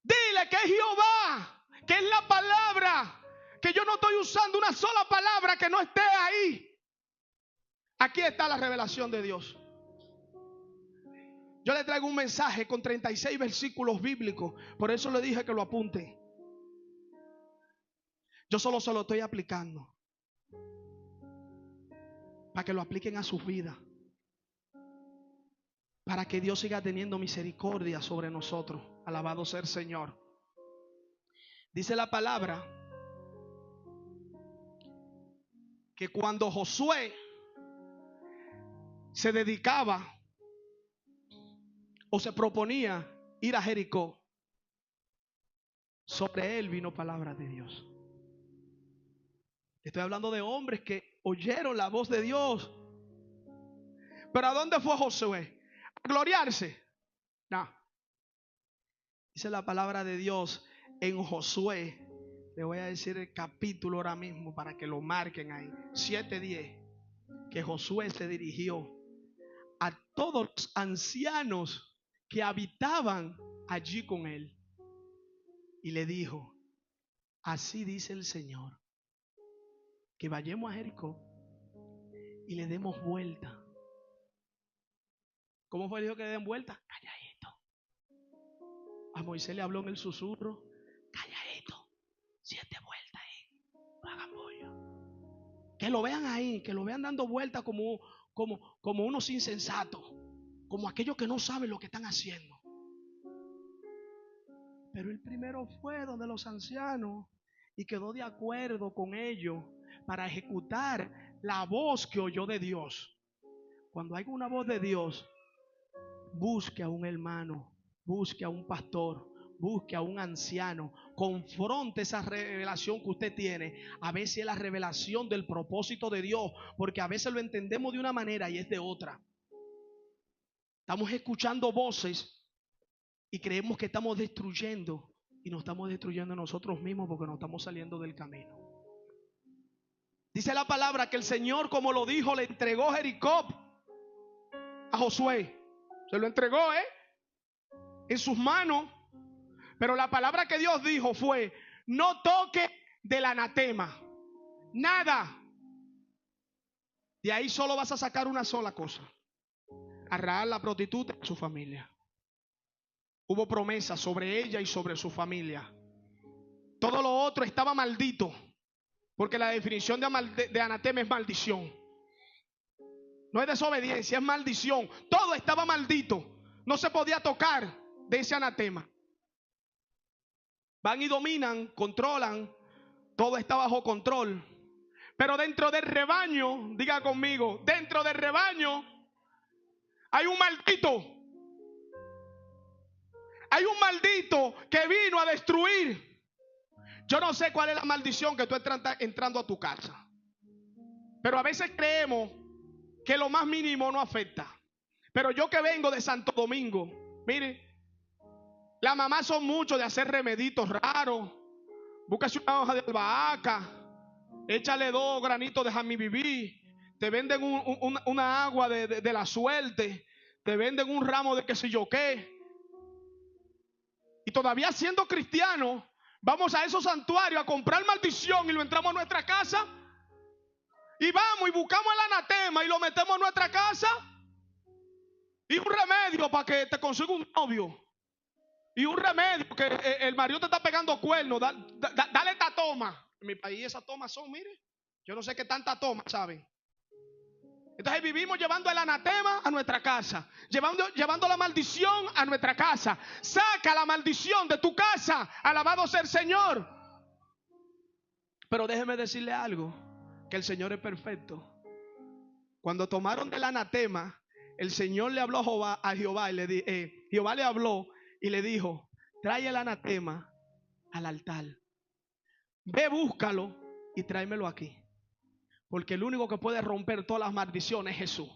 Dile que es Jehová, que es la palabra, que yo no estoy usando una sola palabra que no esté ahí. Aquí está la revelación de Dios. Yo le traigo un mensaje con 36 versículos bíblicos. Por eso le dije que lo apunte. Yo solo se lo estoy aplicando para que lo apliquen a sus vidas, para que Dios siga teniendo misericordia sobre nosotros. Alabado sea el Señor. Dice la palabra que cuando Josué se dedicaba o se proponía ir a Jericó, sobre él vino palabra de Dios. Estoy hablando de hombres que oyeron la voz de Dios. Pero ¿a dónde fue Josué? ¿A gloriarse? No. Dice la palabra de Dios en Josué. Le voy a decir el capítulo ahora mismo para que lo marquen ahí. 7:10. Que Josué se dirigió a todos los ancianos que habitaban allí con él y le dijo: así dice el Señor, que vayamos a Jericó y le demos vuelta. ¿Cómo fue? Dijo que le den vuelta. Calladito. A Moisés le habló en el susurro: calladito, 7 vueltas ahí, no hagan bollo. Que lo vean ahí, que lo vean dando vueltas como unos insensatos, como aquellos que no saben lo que están haciendo. Pero el primero fue donde los ancianos y quedó de acuerdo con ellos para ejecutar la voz que oyó de Dios. Cuando hay una voz de Dios, busque a un hermano, busque a un pastor, busque a un anciano, confronte esa revelación que usted tiene. A veces es la revelación del propósito de Dios, porque a veces lo entendemos de una manera y es de otra. Estamos escuchando voces y creemos que estamos destruyendo, y nos estamos destruyendo nosotros mismos porque nos estamos saliendo del camino. Dice la palabra que el Señor, como lo dijo, le entregó Jericó a Josué. Se lo entregó en sus manos. Pero la palabra que Dios dijo fue: no toque del anatema nada. De ahí solo vas a sacar una sola cosa: a Rahab la prostituta y su familia. Hubo promesa sobre ella y sobre su familia. Todo lo otro estaba maldito, porque la definición de anatema es maldición. No es desobediencia, es maldición. Todo estaba maldito. No se podía tocar de ese anatema. Van y dominan, controlan. Todo está bajo control. Pero dentro del rebaño, diga conmigo, dentro del rebaño hay un maldito. Hay un maldito que vino a destruir. Yo no sé cuál es la maldición que tú estás entrando a tu casa, pero a veces creemos que lo más mínimo no afecta. Pero yo que vengo de Santo Domingo, mire, las mamás son muchos de hacer remeditos raros. Búscase una hoja de albahaca, échale 2 granitos de jamibibí, te venden una agua de la suerte, te venden un ramo de qué sé yo qué. Y todavía siendo cristianos, vamos a esos santuarios a comprar maldición y lo entramos a nuestra casa. Y vamos y buscamos el anatema y lo metemos en nuestra casa. Y un remedio para que te consiga un novio. Y un remedio que el marido te está pegando cuernos. Dale esta toma. En mi país esas tomas son, mire, yo no sé qué tanta toma, ¿saben? Entonces vivimos llevando el anatema a nuestra casa, llevando la maldición a nuestra casa. Saca la maldición de tu casa. Alabado sea el Señor. Pero déjeme decirle algo, que el Señor es perfecto. Cuando tomaron del anatema, el Señor le habló a Jehová y Jehová le habló y le dijo: trae el anatema al altar. Ve, búscalo y tráemelo aquí. Porque el único que puede romper todas las maldiciones es Jesús.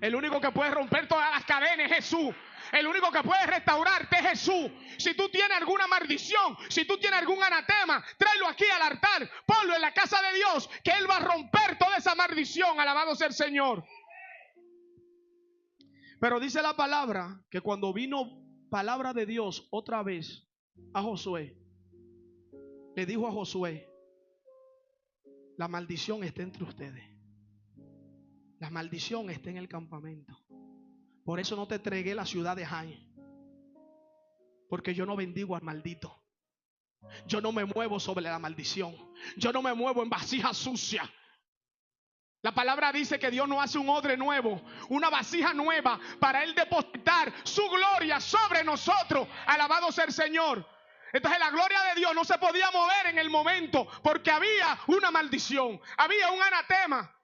El único que puede romper todas las cadenas es Jesús. El único que puede restaurarte es Jesús. Si tú tienes alguna maldición, si tú tienes algún anatema, tráelo aquí al altar, ponlo en la casa de Dios, que Él va a romper toda esa maldición. Alabado sea el Señor. Pero dice la palabra que cuando vino palabra de Dios otra vez a Josué, le dijo a Josué: la maldición está entre ustedes. La maldición está en el campamento. Por eso no te entregué la ciudad de Jai, porque yo no bendigo al maldito. Yo no me muevo sobre la maldición. Yo no me muevo en vasija sucia. La palabra dice que Dios no hace un odre nuevo, una vasija nueva, para Él depositar su gloria sobre nosotros. Alabado sea el Señor. Entonces la gloria de Dios no se podía mover en el momento, porque había una maldición, había un anatema.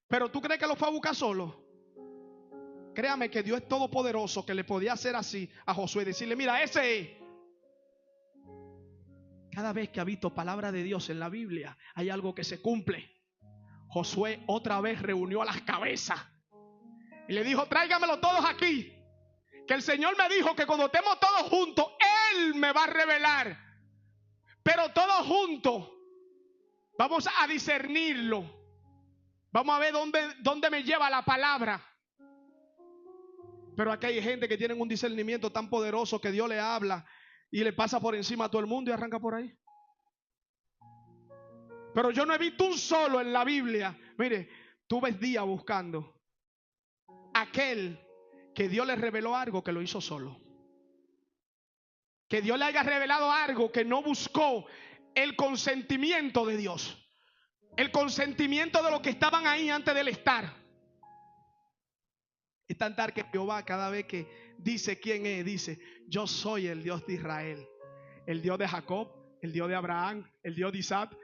Pero ¿tú crees que lo fue a buscar solo? Créame que Dios es todopoderoso, que le podía hacer así a Josué, decirle: mira, ese es. Cada vez que ha visto palabra de Dios en la Biblia, hay algo que se cumple. Josué otra vez reunió a las cabezas y le dijo: tráigamelo todos aquí, que el Señor me dijo que cuando estemos todos juntos, Él me va a revelar. Pero todos juntos vamos a discernirlo. Vamos a ver dónde me lleva la palabra. Pero aquí hay gente que tiene un discernimiento tan poderoso que Dios le habla y le pasa por encima a todo el mundo y arranca por ahí. Pero yo no he visto un solo en la Biblia. Mire, tú ves días buscando aquel que Dios le reveló algo que lo hizo solo. Que Dios le haya revelado algo que no buscó el consentimiento de Dios. El consentimiento de los que estaban ahí antes del estar. Es tan tal que Jehová cada vez que dice quién es, dice: yo soy el Dios de Israel, el Dios de Jacob, el Dios de Abraham, el Dios de Isaac.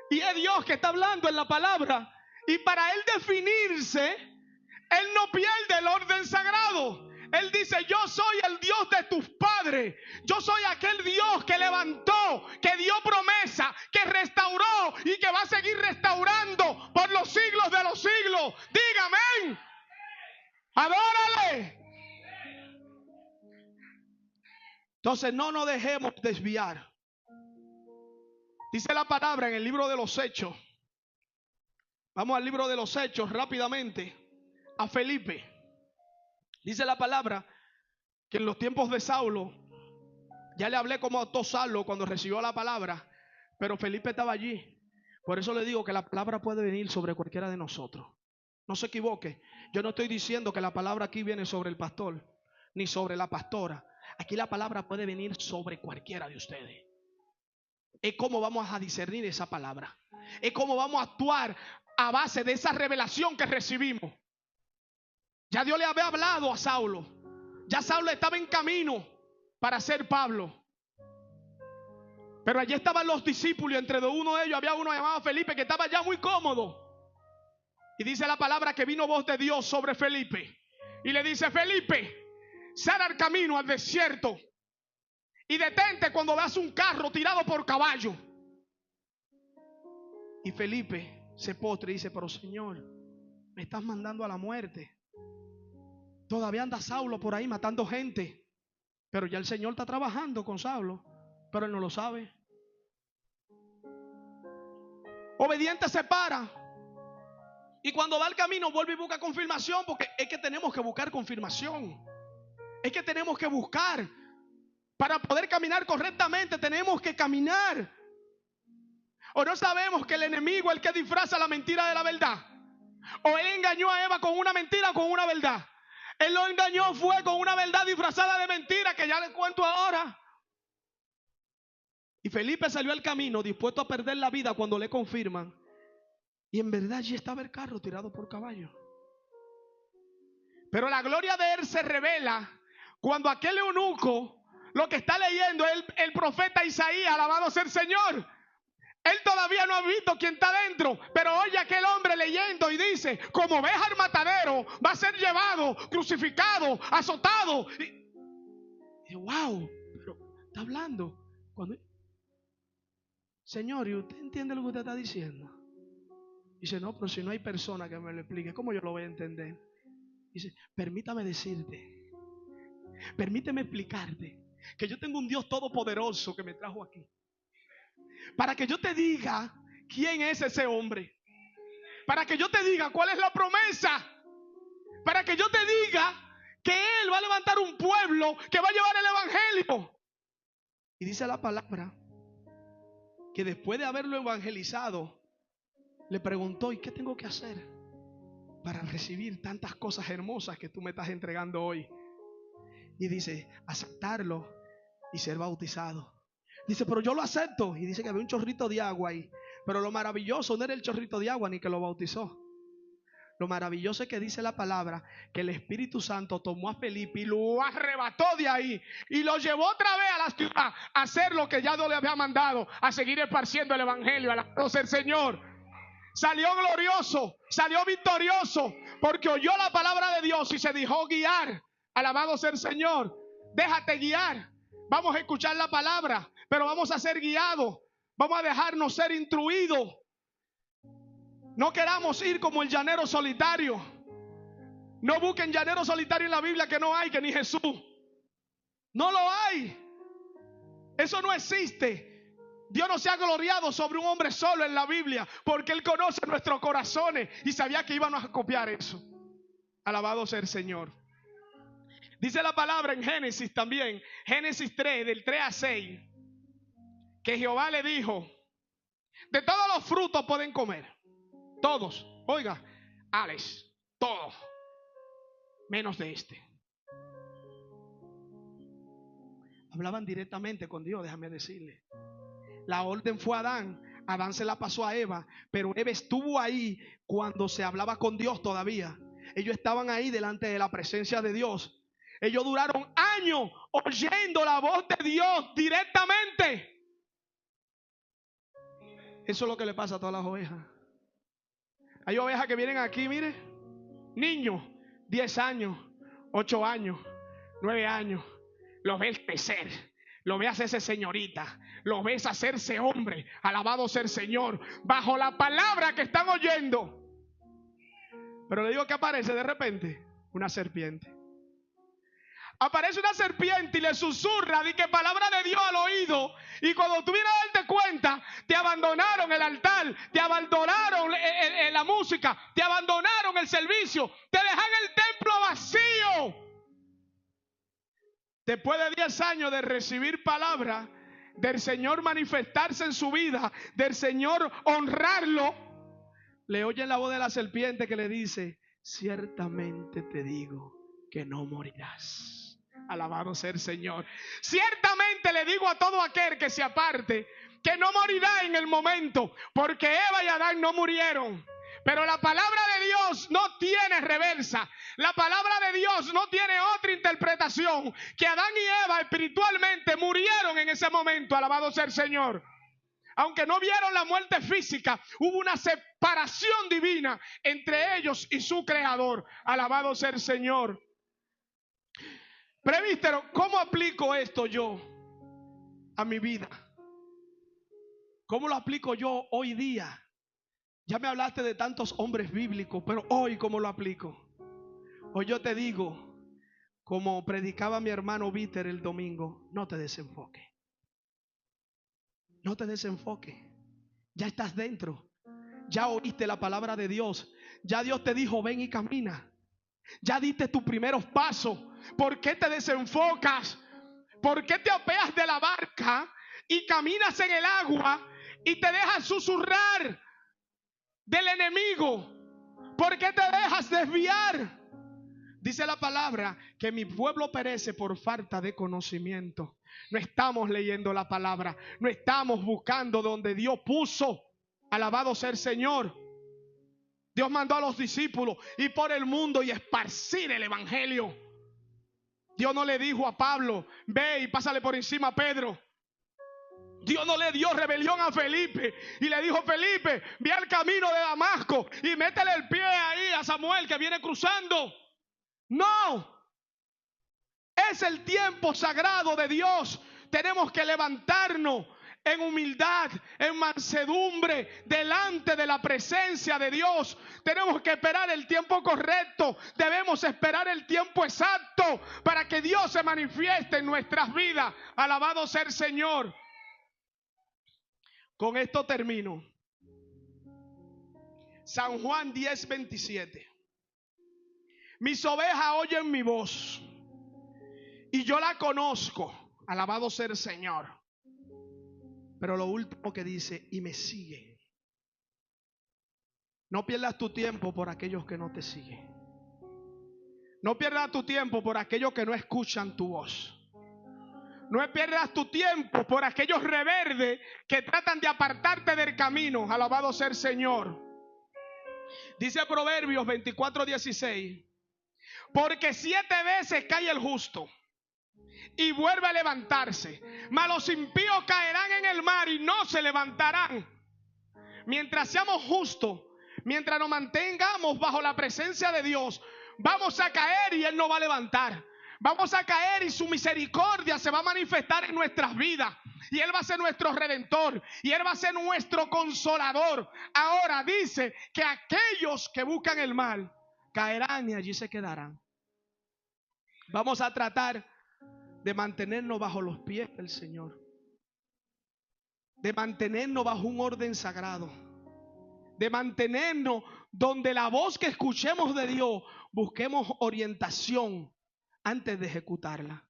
Y es Dios que está hablando en la palabra. Y para Él definirse, Él no pierde el orden sagrado. Él dice: yo soy el Dios de tus padres. Yo soy aquel Dios que levantó, que dio promesa, que restauró y que va a seguir restaurando por los siglos de los siglos. Dígame. Adórale. Entonces no nos dejemos desviar. Dice la palabra en el libro de los Hechos. Vamos al libro de los Hechos rápidamente. A Felipe. Dice la palabra que en los tiempos de Saulo, ya le hablé cómo actuó Saulo cuando recibió la palabra, pero Felipe estaba allí. Por eso le digo que la palabra puede venir sobre cualquiera de nosotros. No se equivoque. Yo no estoy diciendo que la palabra aquí viene sobre el pastor, ni sobre la pastora. Aquí la palabra puede venir sobre cualquiera de ustedes. Es cómo vamos a discernir esa palabra. Es cómo vamos a actuar a base de esa revelación que recibimos. Ya Dios le había hablado a Saulo. Ya Saulo estaba en camino para ser Pablo. Pero allí estaban los discípulos. Entre uno de ellos había uno llamado Felipe, que estaba ya muy cómodo. Y dice la palabra que vino voz de Dios sobre Felipe. Y le dice: Felipe, sal al camino, al desierto, y detente cuando veas un carro tirado por caballo. Y Felipe se postra y dice: pero Señor, me estás mandando a la muerte. Todavía anda Saulo por ahí matando gente. Pero ya el Señor está trabajando con Saulo, pero él no lo sabe. Obediente se para. Y cuando va al camino vuelve y busca confirmación, porque es que tenemos que buscar confirmación. Es que tenemos que buscar. Para poder caminar correctamente tenemos que caminar. ¿O no sabemos que el enemigo es el que disfraza la mentira de la verdad? ¿O él engañó a Eva con una mentira o con una verdad? Él lo engañó fue con una verdad disfrazada de mentira, que ya les cuento ahora. Y Felipe salió al camino dispuesto a perder la vida cuando le confirman. Y en verdad allí estaba el carro tirado por caballo. Pero la gloria de él se revela cuando aquel eunuco, lo que está leyendo el profeta Isaías, alabado sea el Señor. Él todavía no ha visto quién está dentro, pero oye aquel hombre leyendo y dice: como oveja al matadero, va a ser llevado, crucificado, azotado. Y wow, pero está hablando. Señor, ¿y usted entiende lo que usted está diciendo? Dice: no, pero si no hay persona que me lo explique, ¿cómo yo lo voy a entender? Dice: permítame decirte, permíteme explicarte que yo tengo un Dios todopoderoso que me trajo aquí, para que yo te diga quién es ese hombre, para que yo te diga cuál es la promesa, para que yo te diga que Él va a levantar un pueblo que va a llevar el evangelio. Y dice la palabra que después de haberlo evangelizado, le preguntó: ¿y qué tengo que hacer para recibir tantas cosas hermosas que tú me estás entregando hoy? Y dice: aceptarlo y ser bautizado. Dice: pero yo lo acepto. Y dice que había un chorrito de agua ahí. Pero lo maravilloso no era el chorrito de agua ni que lo bautizó. Lo maravilloso es que dice la palabra que el Espíritu Santo tomó a Felipe y lo arrebató de ahí y lo llevó otra vez a la ciudad a hacer lo que ya Dios le había mandado, a seguir esparciendo el evangelio, alabado sea el Señor. Salió glorioso, salió victorioso, porque oyó la palabra de Dios y se dejó guiar. Alabado sea el Señor. Déjate guiar. Vamos a escuchar la palabra, pero vamos a ser guiados. Vamos a dejarnos ser instruidos. No queramos ir como el llanero solitario. No busquen llanero solitario en la Biblia, que no hay, que ni Jesús. No lo hay. Eso no existe. Dios no se ha gloriado sobre un hombre solo en la Biblia, porque Él conoce nuestros corazones y sabía que íbamos a copiar eso. Alabado sea el Señor. Dice la palabra en Génesis también, Génesis 3, del 3 a 6, que Jehová le dijo: de todos los frutos pueden comer, todos, oiga, Alex, todos, menos de este. Hablaban directamente con Dios, déjame decirle. La orden fue a Adán, Adán se la pasó a Eva, pero Eva estuvo ahí cuando se hablaba con Dios todavía. Ellos estaban ahí delante de la presencia de Dios. Ellos duraron años oyendo la voz de Dios directamente. Eso es lo que le pasa a todas las ovejas. Hay ovejas que vienen aquí, mire, niños, 10 años, 8 años, 9 años. Los ves crecer, lo ves hacerse señorita, lo ves hacerse hombre. Alabado sea el Señor, bajo la palabra que están oyendo. Pero le digo que aparece de repente una serpiente. Aparece una serpiente y le susurra, di que palabra de Dios al oído. Y cuando tú vienes a darte cuenta, te abandonaron el altar, te abandonaron la música, te abandonaron el servicio, te dejan el templo vacío. Después de 10 años de recibir palabra del Señor manifestarse en su vida, del Señor honrarlo, le oyen la voz de la serpiente que le dice: ciertamente te digo que no morirás. Alabado sea el Señor. Ciertamente le digo a todo aquel que se aparte que no morirá en el momento, porque Eva y Adán no murieron. Pero la palabra de Dios no tiene reversa. La palabra de Dios no tiene otra interpretación, que Adán y Eva espiritualmente murieron en ese momento. Alabado sea el Señor. Aunque no vieron la muerte física, hubo una separación divina entre ellos y su Creador. Alabado sea el Señor. Presbítero, ¿cómo aplico esto yo a mi vida? ¿Cómo lo aplico yo hoy día? Ya me hablaste de tantos hombres bíblicos, pero hoy, ¿cómo lo aplico? Hoy yo te digo, como predicaba mi hermano Víter el domingo: no te desenfoques. No te desenfoques. Ya estás dentro. Ya oíste la palabra de Dios. Ya Dios te dijo: ven y camina. Ya diste tus primeros pasos. ¿Por qué te desenfocas? ¿Por qué te apeas de la barca y caminas en el agua y te dejas susurrar del enemigo? ¿Por qué te dejas desviar? Dice la palabra que mi pueblo perece por falta de conocimiento. No estamos leyendo la palabra, no estamos buscando donde Dios puso. Alabado sea el Señor. Dios mandó a los discípulos ir por el mundo y esparcir el evangelio. Dios no le dijo a Pablo: ve y pásale por encima a Pedro. Dios no le dio rebelión a Felipe y le dijo: Felipe, ve al camino de Damasco y métele el pie ahí a Samuel que viene cruzando. No, es el tiempo sagrado de Dios. Tenemos que levantarnos en humildad, en mansedumbre, delante de la presencia de Dios. Tenemos que esperar el tiempo correcto. Debemos esperar el tiempo exacto para que Dios se manifieste en nuestras vidas. Alabado sea el Señor. Con esto termino. San Juan 10:27. Mis ovejas oyen mi voz y yo la conozco. Alabado sea el Señor. Pero lo último que dice: y me sigue. No pierdas tu tiempo por aquellos que no te siguen. No pierdas tu tiempo por aquellos que no escuchan tu voz. No pierdas tu tiempo por aquellos reverdes que tratan de apartarte del camino. Alabado sea el Señor. Dice Proverbios 24:16. Porque 7 veces cae el justo y vuelve a levantarse, mas los impíos caerán en el mar y no se levantarán. Mientras seamos justos, mientras nos mantengamos bajo la presencia de Dios, vamos a caer y Él nos va a levantar. Vamos a caer y su misericordia se va a manifestar en nuestras vidas. Y Él va a ser nuestro redentor. Y Él va a ser nuestro consolador. Ahora dice que aquellos que buscan el mal caerán y allí se quedarán. Vamos a tratar de mantenernos bajo los pies del Señor. de mantenernos bajo un orden sagrado, de mantenernos donde la voz que escuchemos de Dios, busquemos orientación antes de ejecutarla.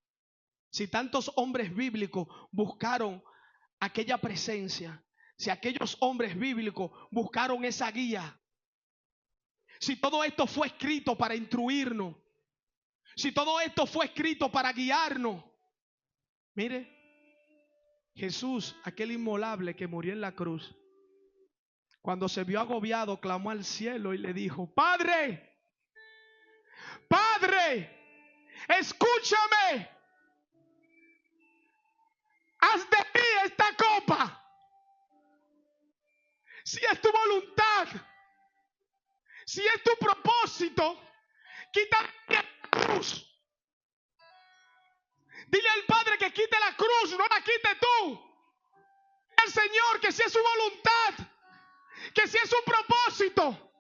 Si tantos hombres bíblicos buscaron aquella presencia, si aquellos hombres bíblicos buscaron esa guía, si todo esto fue escrito para instruirnos, si todo esto fue escrito para guiarnos. Mire, Jesús, aquel inmolable que murió en la cruz, cuando se vio agobiado, clamó al cielo y le dijo: Padre, Padre, escúchame, haz de mí esta copa. Si es tu voluntad, si es tu propósito, quítame la cruz. Dile al Padre que quite la cruz, no la quite tú. Dile al Señor que si es su voluntad, que si es su propósito,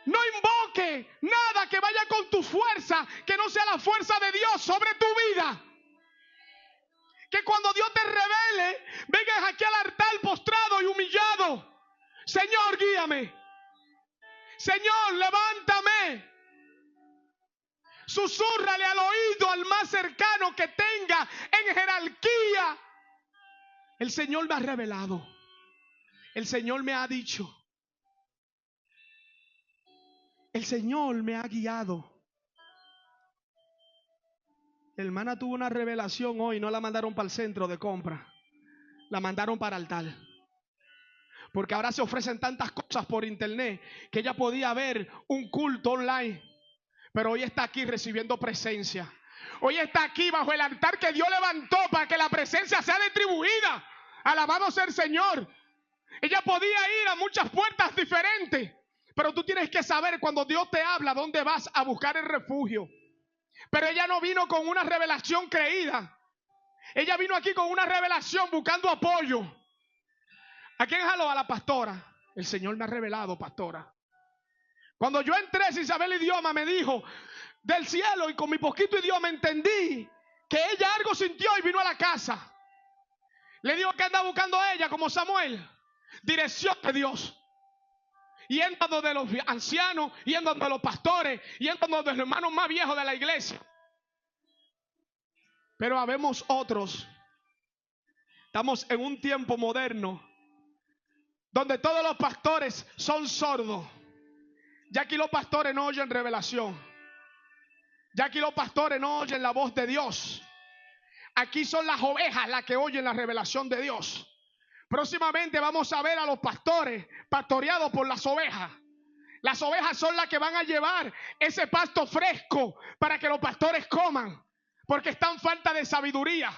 no invoque nada que vaya con tu fuerza, que no sea la fuerza de Dios sobre tu vida. Que cuando Dios te revele, vengas aquí al altar postrado y humillado. Señor, guíame. Señor, levántame. Susúrrale al oído al más cercano que tenga en jerarquía. El Señor me ha revelado. El Señor me ha dicho. El Señor me ha guiado. La hermana tuvo una revelación hoy. No la mandaron para el centro de compra. La mandaron para el altar. Porque ahora se ofrecen tantas cosas por internet que ella podía ver un culto online. Pero hoy está aquí recibiendo presencia. Hoy está aquí bajo el altar que Dios levantó para que la presencia sea distribuida. Alabado sea el Señor. Ella podía ir a muchas puertas diferentes. Pero tú tienes que saber cuando Dios te habla dónde vas a buscar el refugio. Pero ella no vino con una revelación creída. Ella vino aquí con una revelación buscando apoyo. ¿A quién jaló? A la pastora. El Señor me ha revelado, pastora. Cuando yo entré sin saber el idioma, me dijo del cielo, y con mi poquito idioma entendí que ella algo sintió y vino a la casa. Le digo que anda buscando a ella como Samuel. Dirección de Dios. Yendo donde los ancianos, yendo donde los pastores, yendo donde los hermanos más viejos de la iglesia. Pero habemos otros. Estamos en un tiempo moderno donde todos los pastores son sordos. Ya aquí los pastores no oyen revelación. Ya aquí los pastores no oyen la voz de Dios. Aquí son las ovejas las que oyen la revelación de Dios. Próximamente vamos a ver a los pastores pastoreados por las ovejas. Las ovejas son las que van a llevar ese pasto fresco para que los pastores coman. Porque están falta de sabiduría,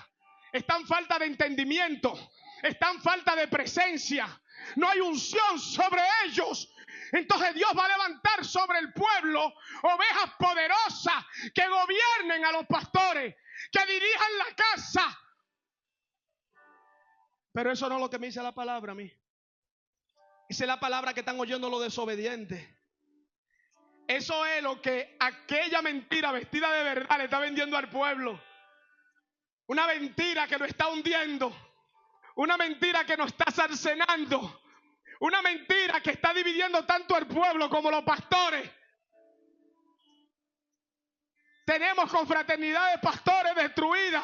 están falta de entendimiento, están falta de presencia. No hay unción sobre ellos. Entonces Dios va a levantar sobre el pueblo ovejas poderosas que gobiernen a los pastores, que dirijan la casa. Pero eso no es lo que me dice la palabra a mí. Esa es la palabra que están oyendo los desobedientes. Eso es lo que aquella mentira vestida de verdad le está vendiendo al pueblo. Una mentira que lo está hundiendo. Una mentira que nos está cercenando. Una mentira que está dividiendo tanto al pueblo como los pastores. Tenemos confraternidad de pastores destruidas.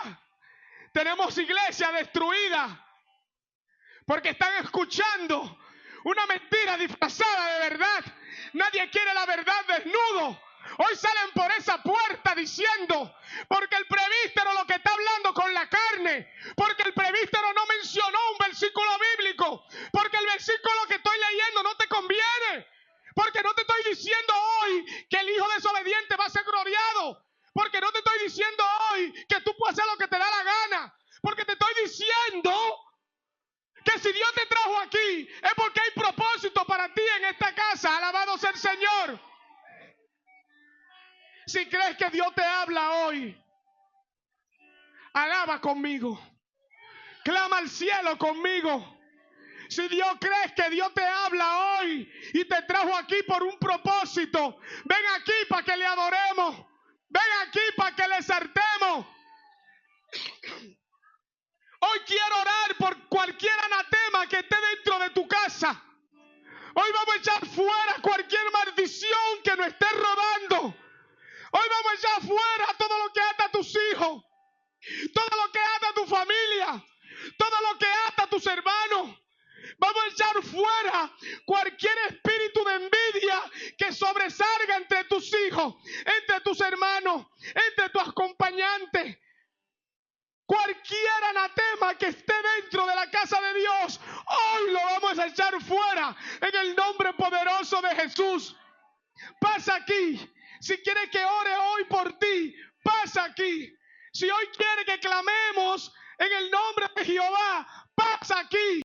Tenemos iglesias destruidas. Porque están escuchando una mentira disfrazada de verdad. Nadie quiere la verdad desnudo. Hoy salen por esa puerta diciendo, porque el presbítero lo que está hablando con la carne, porque el presbítero no mencionó un versículo bíblico, porque el versículo que estoy leyendo no te conviene, porque no te estoy diciendo hoy que el hijo desobediente va a ser gloriado, porque no te estoy diciendo hoy que tú puedes hacer lo que te da la gana, porque te estoy diciendo que si Dios te trajo aquí es porque hay propósito para ti en esta casa. Alabado sea el Señor. Si crees que Dios te habla hoy, alaba conmigo. Clama al cielo conmigo. Si Dios crees que Dios te habla hoy y te trajo aquí por un propósito, ven aquí para que le adoremos. Ven aquí para que le exaltemos. Hoy quiero orar por echar fuera cualquier maldición que nos esté rodando. Hoy vamos a echar fuera todo lo que ata a tus hijos, todo lo que ata a tu familia, todo lo que ata a tus hermanos. Vamos a echar fuera cualquier espíritu de envidia que sobresalga entre tus hijos, entre tus hermanos, entre tus acompañantes. Cualquier anatema que esté dentro de la casa de Dios, hoy lo vamos a echar fuera en el nombre poderoso de Jesús. Pasa aquí. Si quieres que ore hoy por ti, pasa aquí. Si hoy quiere que clamemos en el nombre de Jehová, pasa aquí.